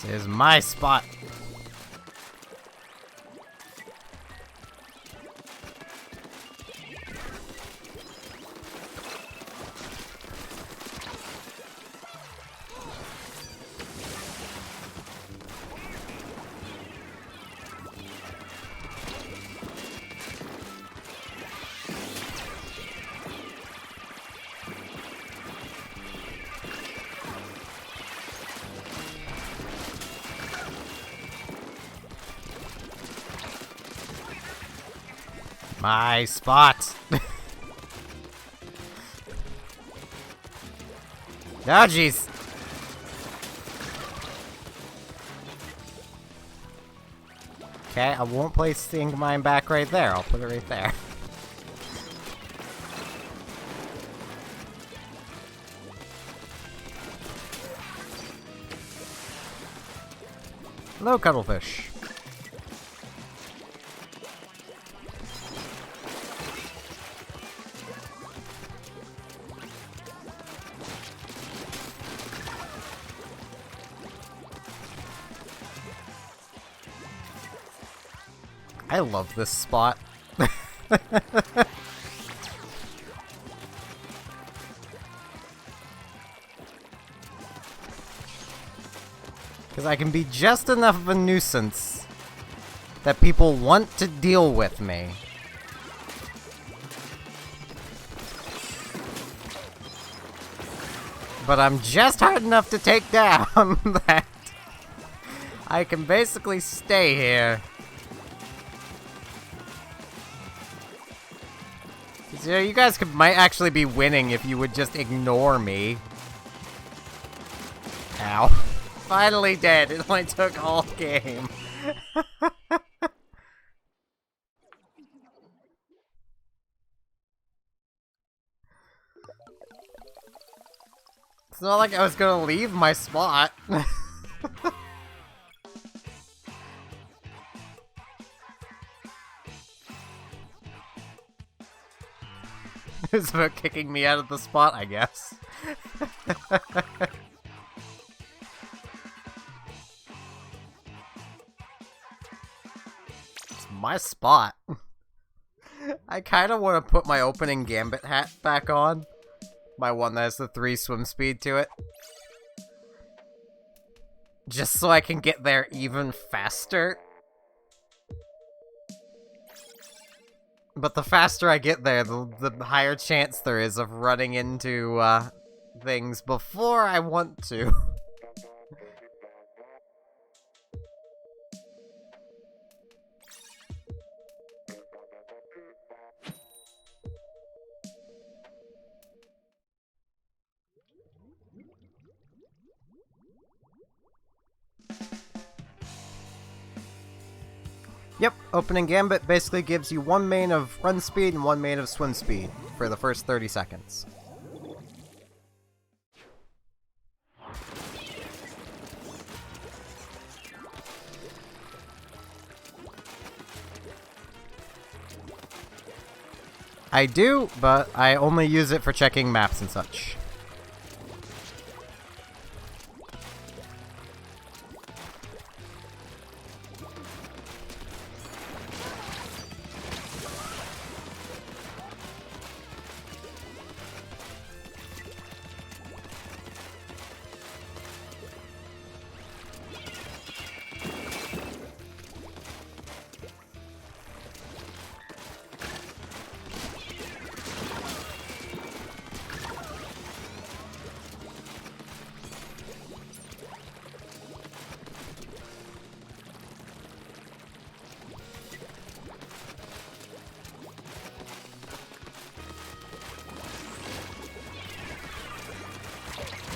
This is my spot. My spot. Oh, jeez. Okay, I won't place Sting Mine back right there. I'll put it right there. Hello, Cuttlefish. I love this spot. Because I can be just enough of a nuisance that people want to deal with me. But I'm just hard enough to take down that I can basically stay here. You know, you guys might actually be winning if you would just ignore me. Ow. Finally dead. It only took all game. It's not like I was gonna leave my spot. It's about kicking me out of the spot, I guess. It's my spot. I kind of want to put my opening Gambit hat back on. My one that has the 3 swim speed to it. Just so I can get there even faster. But the faster I get there, the higher chance there is of running into, things before I want to. Yep, opening Gambit basically gives you 1 main of run speed and 1 main of swim speed for the first 30 seconds. I do, but I only use it for checking maps and such.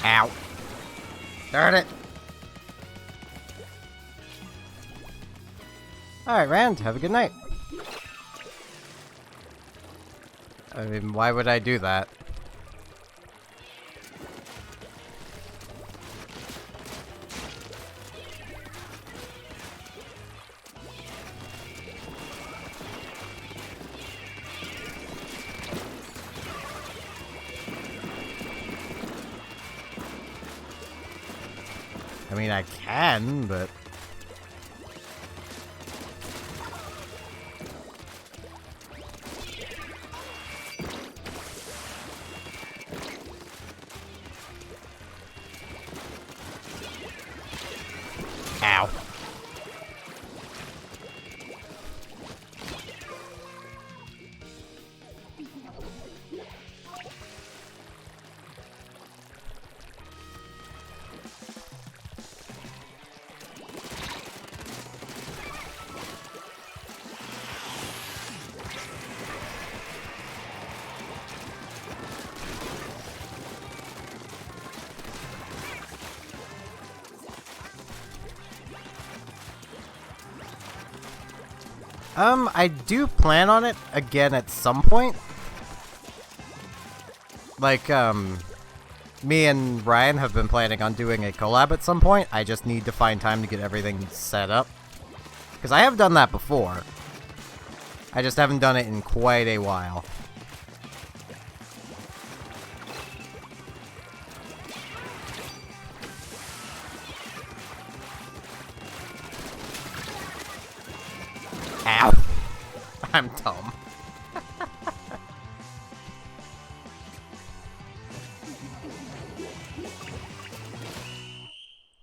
Ow. Darn it. Alright, Rand, have a good night. I mean, why would I do that? I mean, I can, but... Ow. I do plan on it again at some point. Like, me and Ryan have been planning on doing a collab at some point. I just need to find time to get everything set up. Because I have done that before. I just haven't done it in quite a while. Ow. I'm dumb.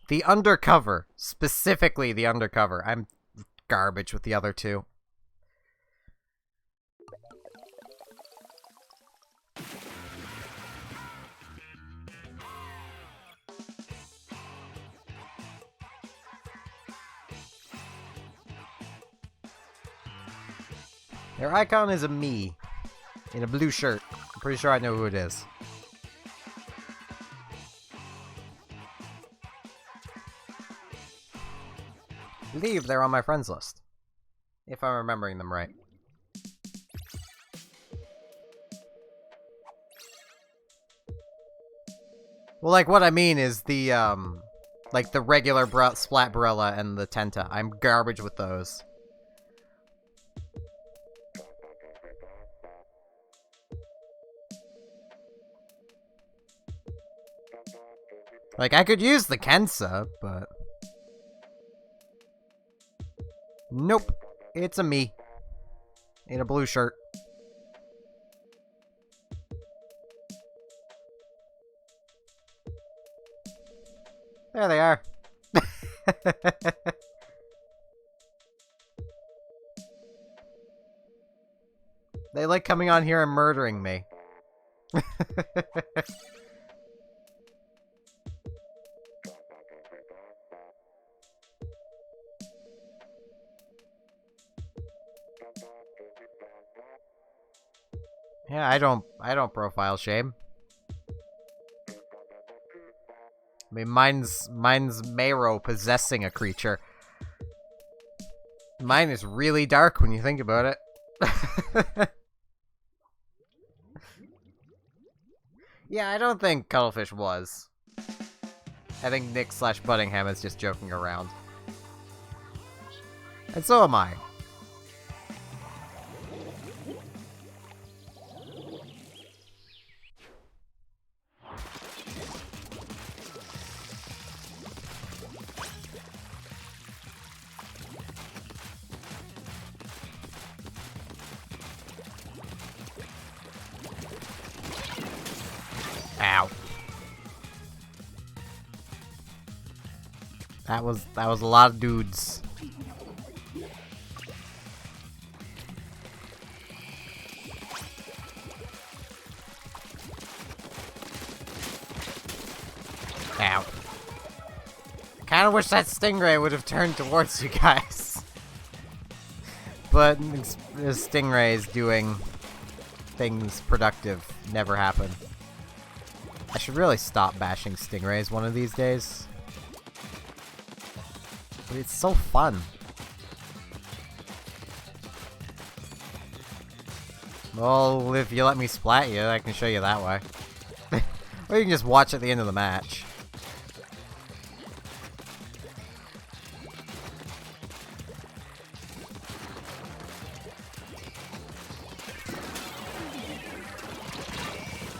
The undercover. Specifically the undercover. I'm garbage with the other two. Their icon is a me in a blue shirt. I'm pretty sure I know who it is. I believe they're on my friends list. If I'm remembering them right. Well, like, what I mean is the, like, the regular Splatbarella and the Tenta. I'm garbage with those. Like, I could use the Kensa, but... Nope. It's a me. In a blue shirt. There they are. They like coming on here and murdering me. Yeah, I don't profile shame. I mean, mine's Mero possessing a creature. Mine is really dark when you think about it. Yeah, I don't think Cuttlefish was. I think Nick/Buddingham is just joking around. And so am I. Ow. That was a lot of dudes. Ow. I kinda wish that Stingray would have turned towards you guys. But the Stingrays doing things productive never happen. I should really stop bashing Stingrays one of these days. But it's so fun. Well, if you let me splat you, I can show you that way. Or you can just watch at the end of the match.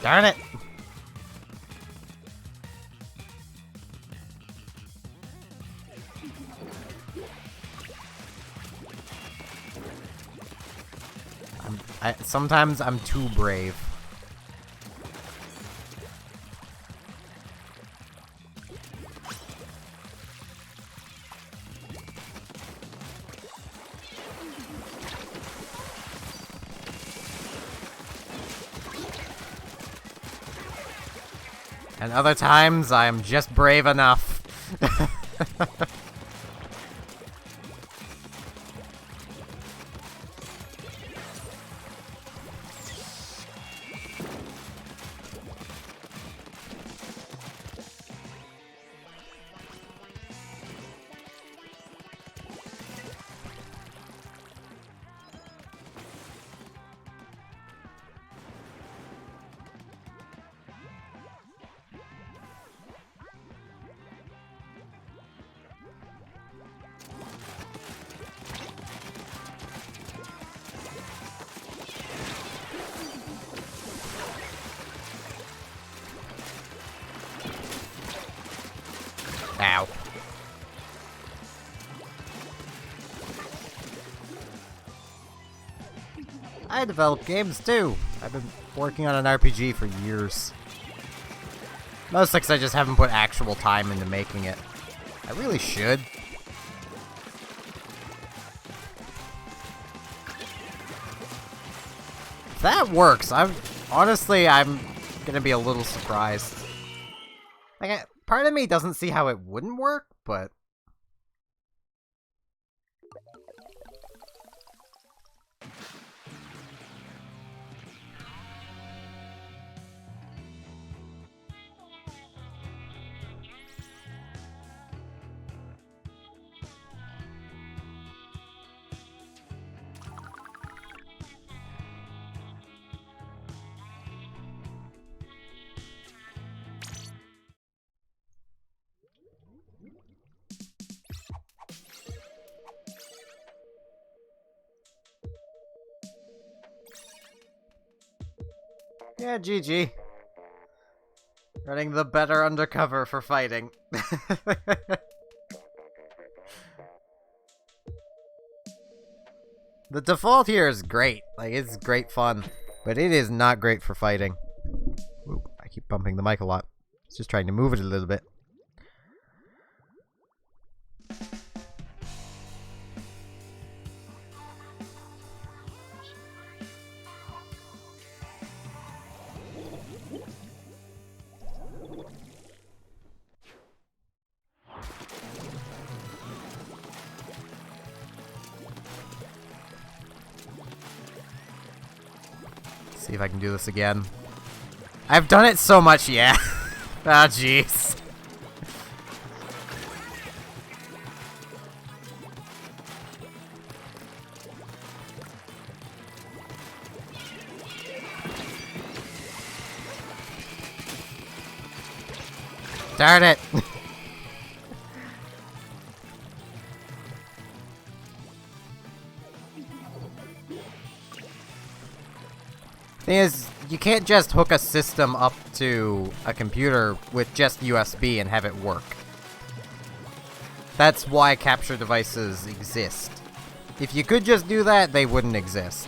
Darn it! Sometimes I'm too brave. And other times, I am just brave enough. Ow. I develop games too. I've been working on an RPG for years. Mostly because I just haven't put actual time into making it. I really should. If that works, I'm gonna be a little surprised. Like, part of me doesn't see how it wouldn't work, but... Yeah, GG. Running the better undercover for fighting. The default here is great. Like, it's great fun. But it is not great for fighting. Ooh, I keep bumping the mic a lot. It's just trying to move it a little bit. See if I can do this again. I've done it so much, yeah. Ah, jeez. Darn it. Thing is, you can't just hook a system up to a computer with just USB and have it work. That's why capture devices exist. If you could just do that, they wouldn't exist.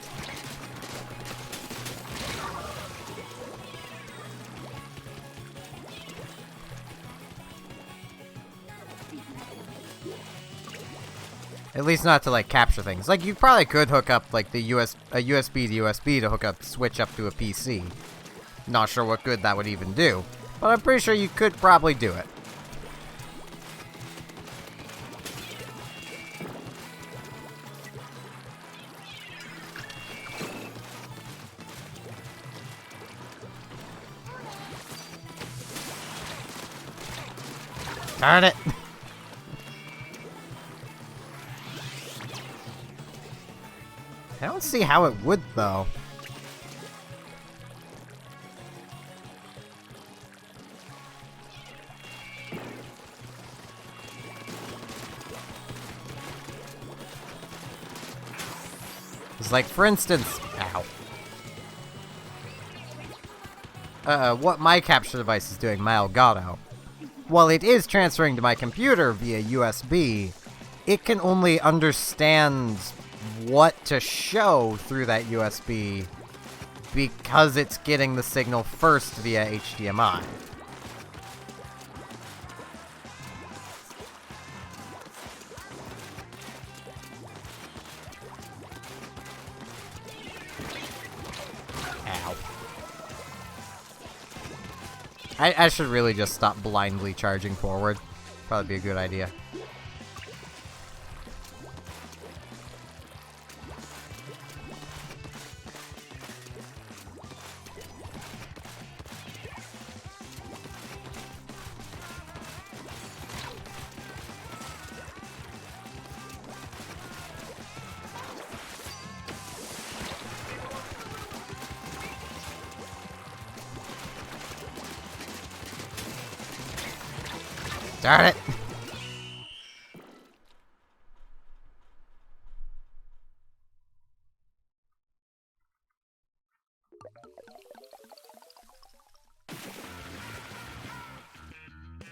At least not to, like, capture things. Like, you probably could hook up, like, a USB to USB to hook up, switch up to a PC. Not sure what good that would even do, but I'm pretty sure you could probably do it. Darn it! I don't see how it would, though. It's like, for instance... Ow. What my capture device is doing, my Elgato. While it is transferring to my computer via USB, it can only understand what to show through that USB because it's getting the signal first via HDMI. Ow. I should really just stop blindly charging forward. Probably be a good idea. Darn it!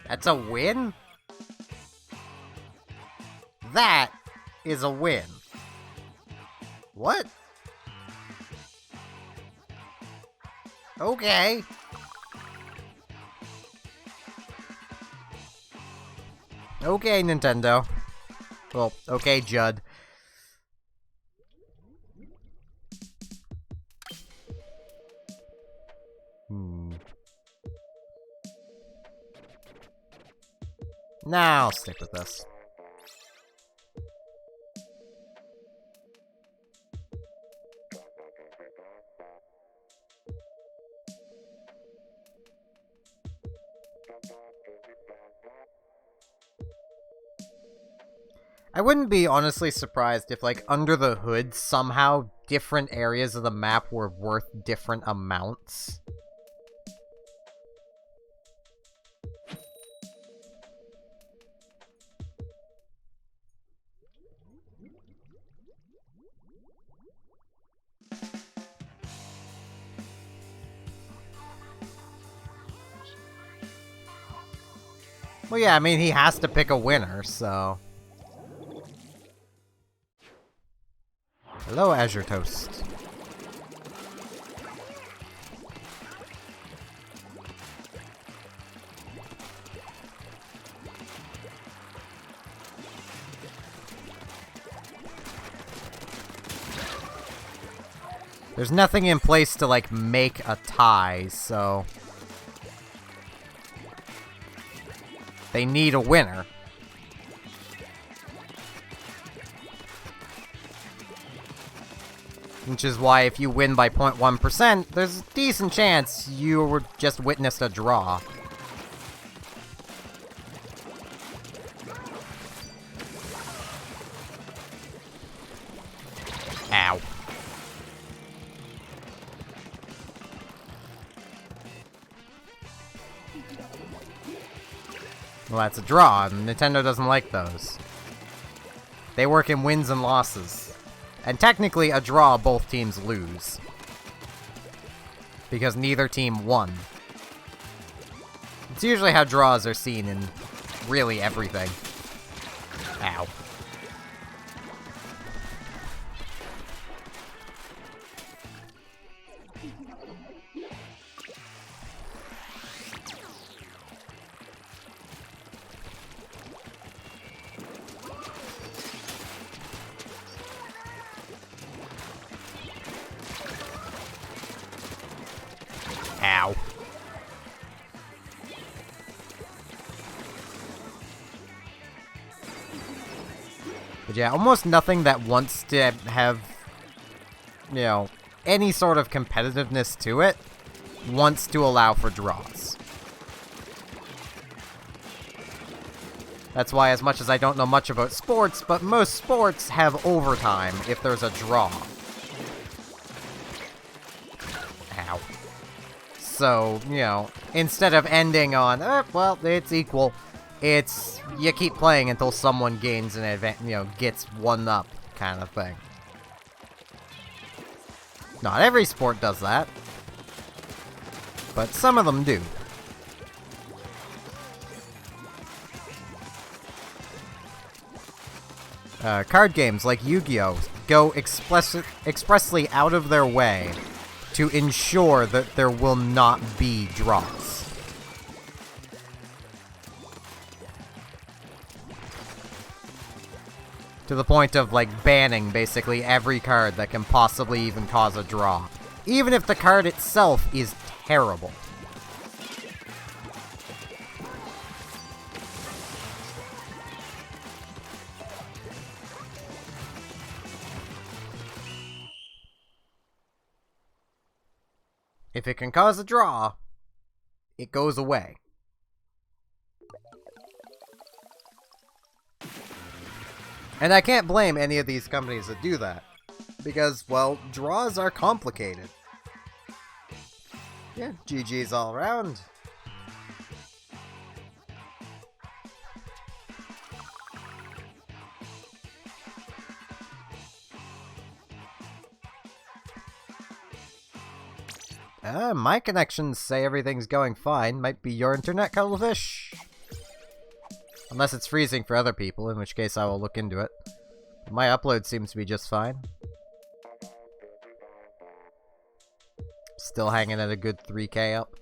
That's a win? That is a win. What? Okay. Okay, Nintendo. Well, okay, Judd. Nah, I'll stick with this. I wouldn't be honestly surprised if, like, under the hood, somehow different areas of the map were worth different amounts. Well, yeah, I mean, he has to pick a winner, so... Hello, Azure Toast. There's nothing in place to, like, make a tie, so... They need a winner. Which is why if you win by 0.1%, there's a decent chance you were just witnessed a draw. Ow. Well, that's a draw, and Nintendo doesn't like those. They work in wins and losses. And technically, a draw, both teams lose. Because neither team won. It's usually how draws are seen in really everything. Ow. Ow. But yeah, almost nothing that wants to have, you know, any sort of competitiveness to it wants to allow for draws. That's why, as much as I don't know much about sports, but most sports have overtime if there's a draw. Ow. So, you know, instead of ending on, well, it's equal, it's, you keep playing until someone gains an advantage, you know, gets one up, kind of thing. Not every sport does that, but some of them do. Card games like Yu-Gi-Oh! go expressly out of their way to ensure that there will not be draws. To the point of, like, banning basically every card that can possibly even cause a draw. Even if the card itself is terrible. If it can cause a draw, it goes away. And I can't blame any of these companies that do that. Because, well, draws are complicated. Yeah, GG's all around. My connections say everything's going fine. Might be your internet, Cuttlefish. Unless it's freezing for other people, in which case I will look into it. My upload seems to be just fine. Still hanging at a good 3K up.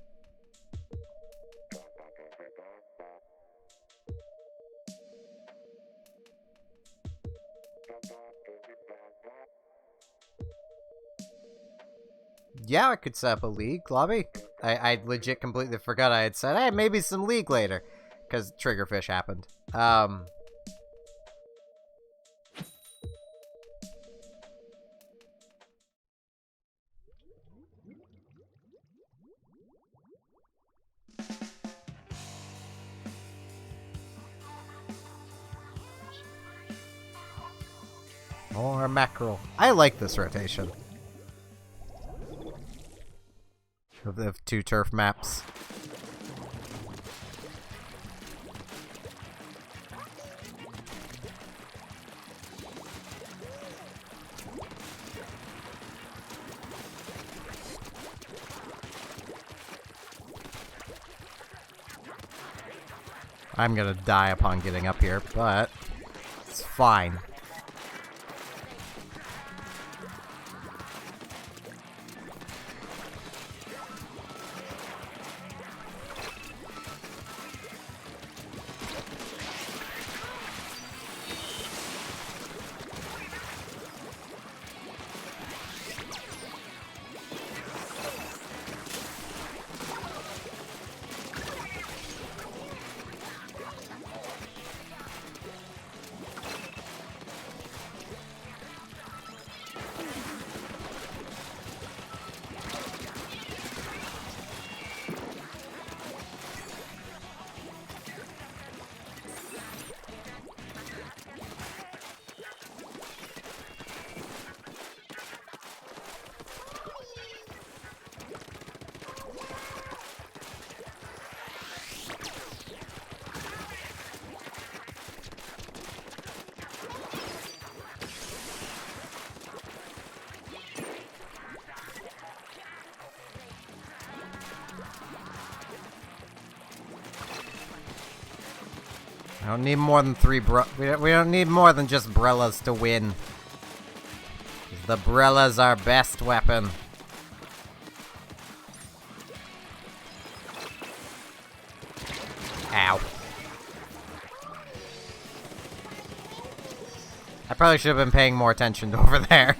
Yeah, I could set up a league lobby. I legit completely forgot I had said, hey, maybe some league later. Because Triggerfish happened. More mackerel. I like this rotation. Of the 2 turf maps. I'm gonna die upon getting up here, but it's fine. I don't need more than 3 we don't need more than just Brellas to win. The Brella's our best weapon. Ow. I probably should have been paying more attention to over there.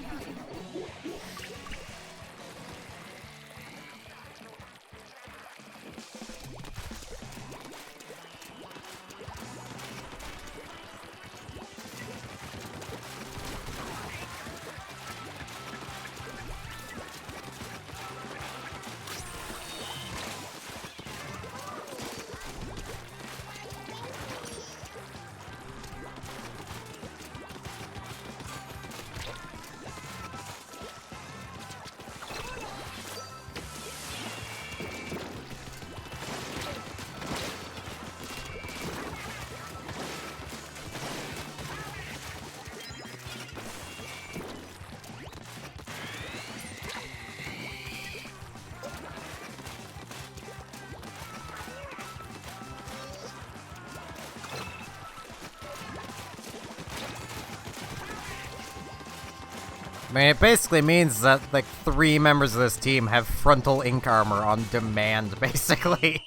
I mean, it basically means that, like, 3 members of this team have frontal ink armor on demand, basically.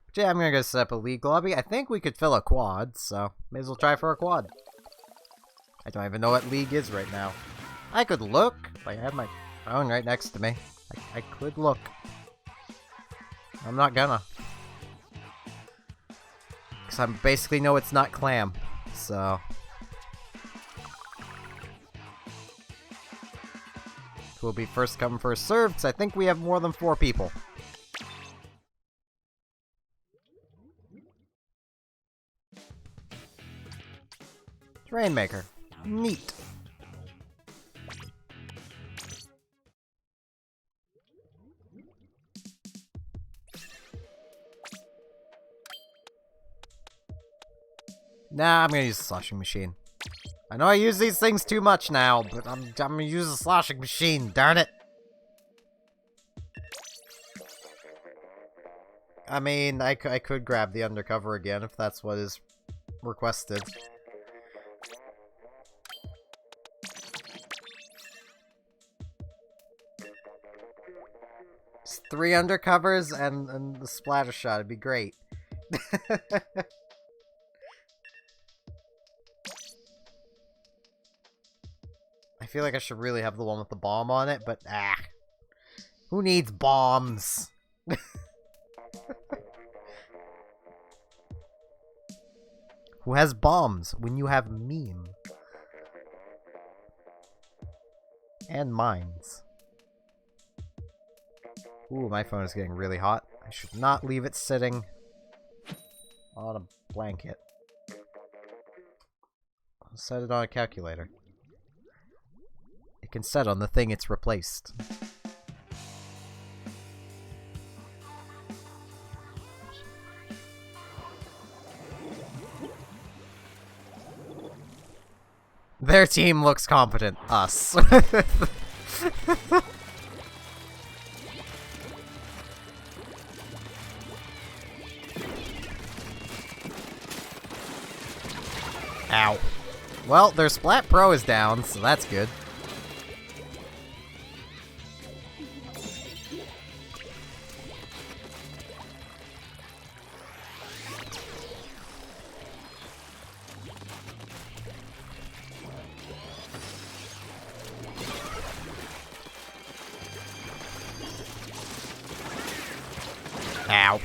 But yeah, I'm gonna go set up a league lobby. I think we could fill a quad, so may as well try for a quad. I don't even know what league is right now. I could look. Like, I have my phone right next to me. I could look. I'm not gonna. Because I basically know it's not clam, so... Will be first come, first served, because I think we have more than 4 people. Rainmaker. Neat. Nah, I'm gonna use the sloshing machine. I know I use these things too much now, but I'm gonna use the sloshing machine, darn it! I mean, I could grab the undercover again if that's what is requested. Just 3 undercovers and the splatter shot, it'd be great. I feel like I should really have the one with the bomb on it, but who needs bombs? Who has bombs when you have meme? And mines. Ooh, my phone is getting really hot. I should not leave it sitting on a blanket. I'll set it on a calculator. It can set on the thing it's replaced. Their team looks competent. Us. Ow. Well, their Splat Pro is down, so that's good. Ow.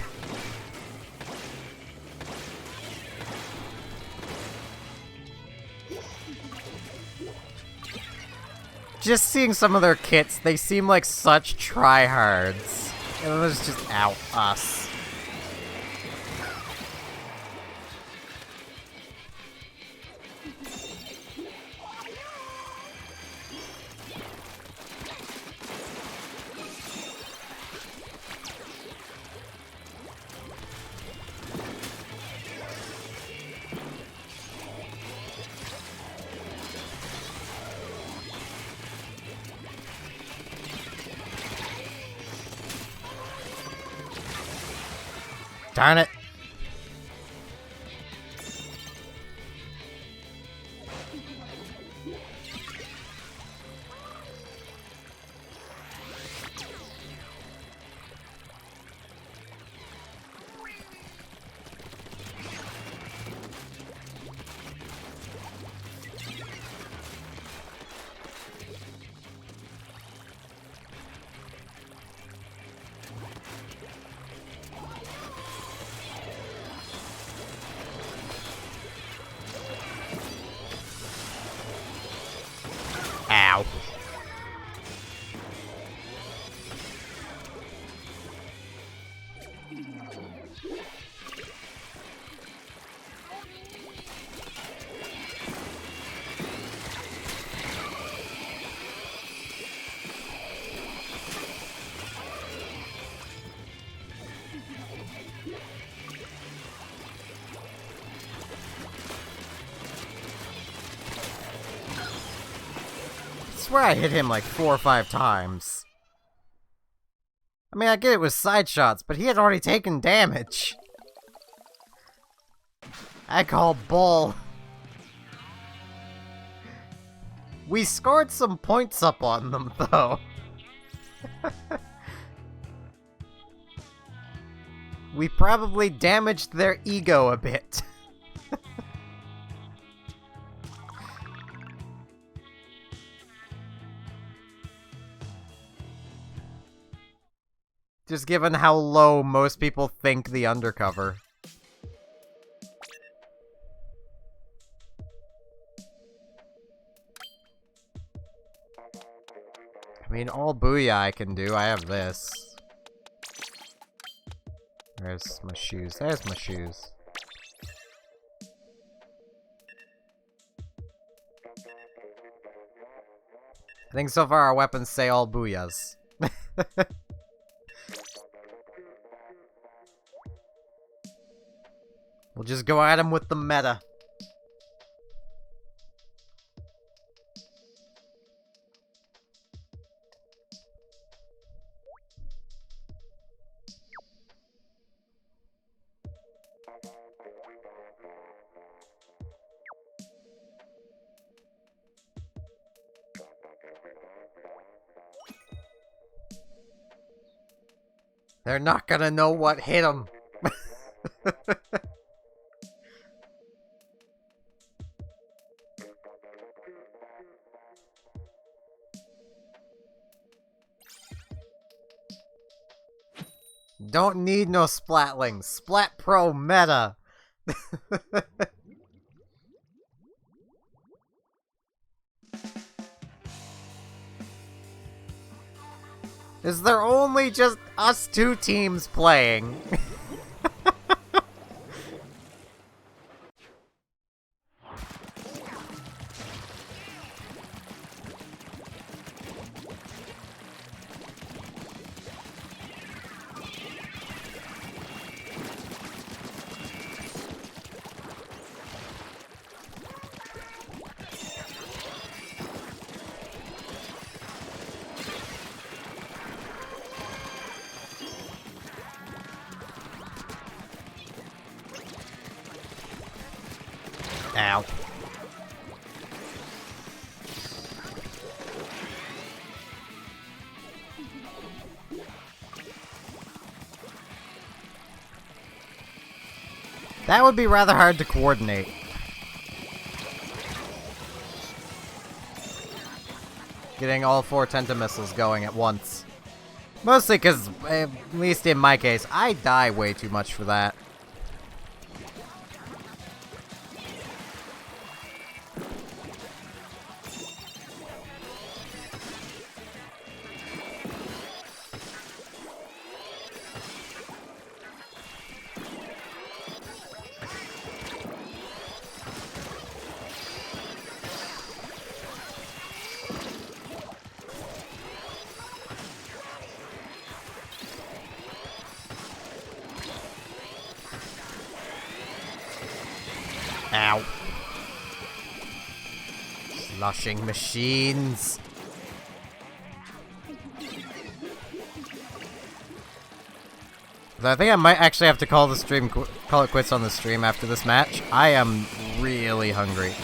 Just seeing some of their kits, they seem like such tryhards. And it was just, ow, us. Darn it. Ow. I swear I hit him like 4 or 5 times. I mean, I get it with side shots, but he had already taken damage. I call bull. We scored some points up on them, though. We probably damaged their ego a bit. Just given how low most people think the undercover. I mean, all booyah I can do. I have this. There's my shoes. There's my shoes. I think so far our weapons say all booyahs. We'll just go at him with the meta. They're not gonna know what hit them. Don't need no Splatling. Splat Pro meta. Is there only just us two teams playing? Ow. That would be rather hard to coordinate. Getting all 4 Tentamissiles going at once. Mostly because, at least in my case, I die way too much for that. Ow. Slushing machines. I think I might actually have to call the stream, call it quits on the stream after this match. I am really hungry.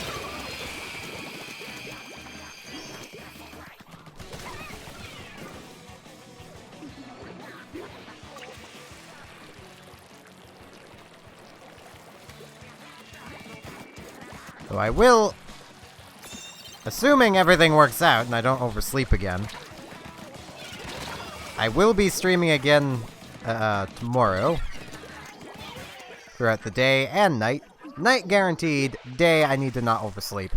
So I will, assuming everything works out and I don't oversleep again, I will be streaming again tomorrow. Throughout the day and night. Night guaranteed, day I need to not oversleep.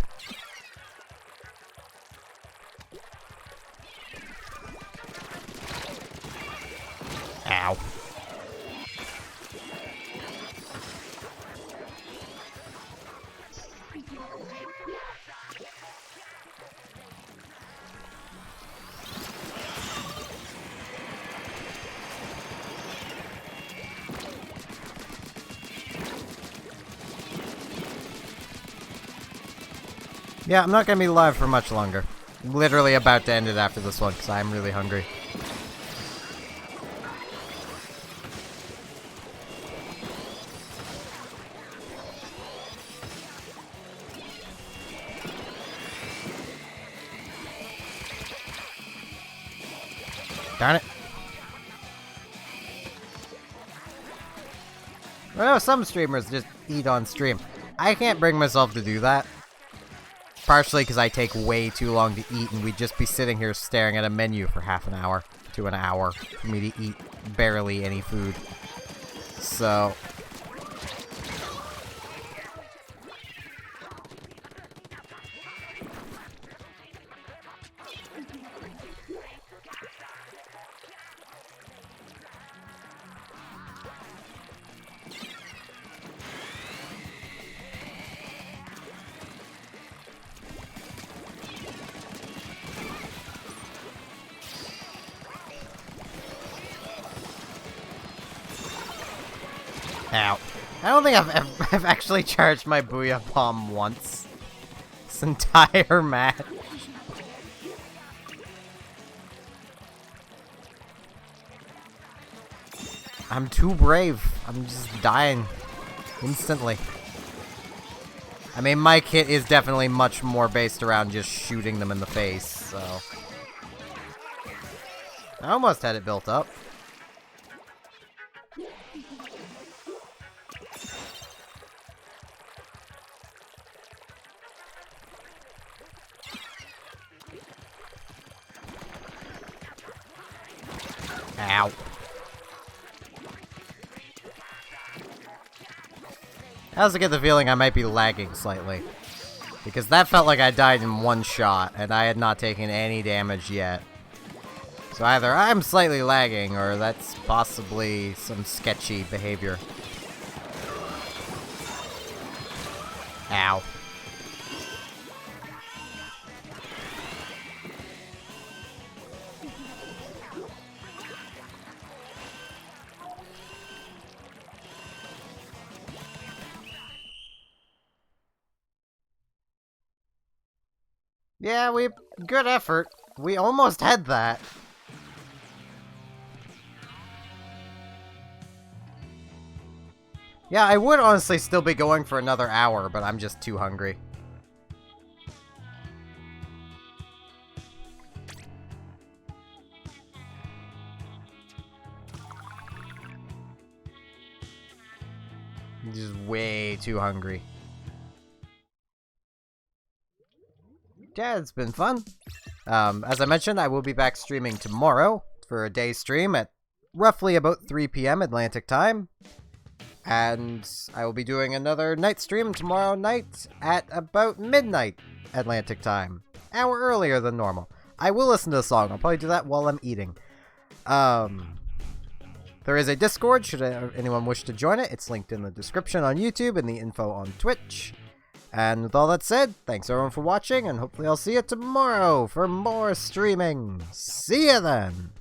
Ow. Yeah, I'm not gonna be live for much longer. I'm literally about to end it after this one, because I'm really hungry. Darn it. I know some streamers just eat on stream. I can't bring myself to do that. Partially because I take way too long to eat, and we'd just be sitting here staring at a menu for half an hour to an hour for me to eat barely any food. So... Ow. I don't think I've actually charged my Booyah Bomb once. This entire match. I'm too brave. I'm just dying instantly. I mean, my kit is definitely much more based around just shooting them in the face, so... I almost had it built up. Ow. I also get the feeling I might be lagging slightly. Because that felt like I died in one shot, and I had not taken any damage yet. So either I'm slightly lagging, or that's possibly some sketchy behavior. Ow. Yeah, good effort. We almost had that. Yeah, I would honestly still be going for another hour, but I'm just too hungry. I'm just way too hungry. Yeah, it's been fun. As I mentioned, I will be back streaming tomorrow for a day stream at roughly about 3 p.m. Atlantic time. And I will be doing another night stream tomorrow night at about midnight Atlantic time. Hour earlier than normal. I will listen to the song. I'll probably do that while I'm eating. There is a Discord, should anyone wish to join it. It's linked in the description on YouTube and the info on Twitch. And with all that said, thanks everyone for watching, and hopefully I'll see you tomorrow for more streaming. See ya then!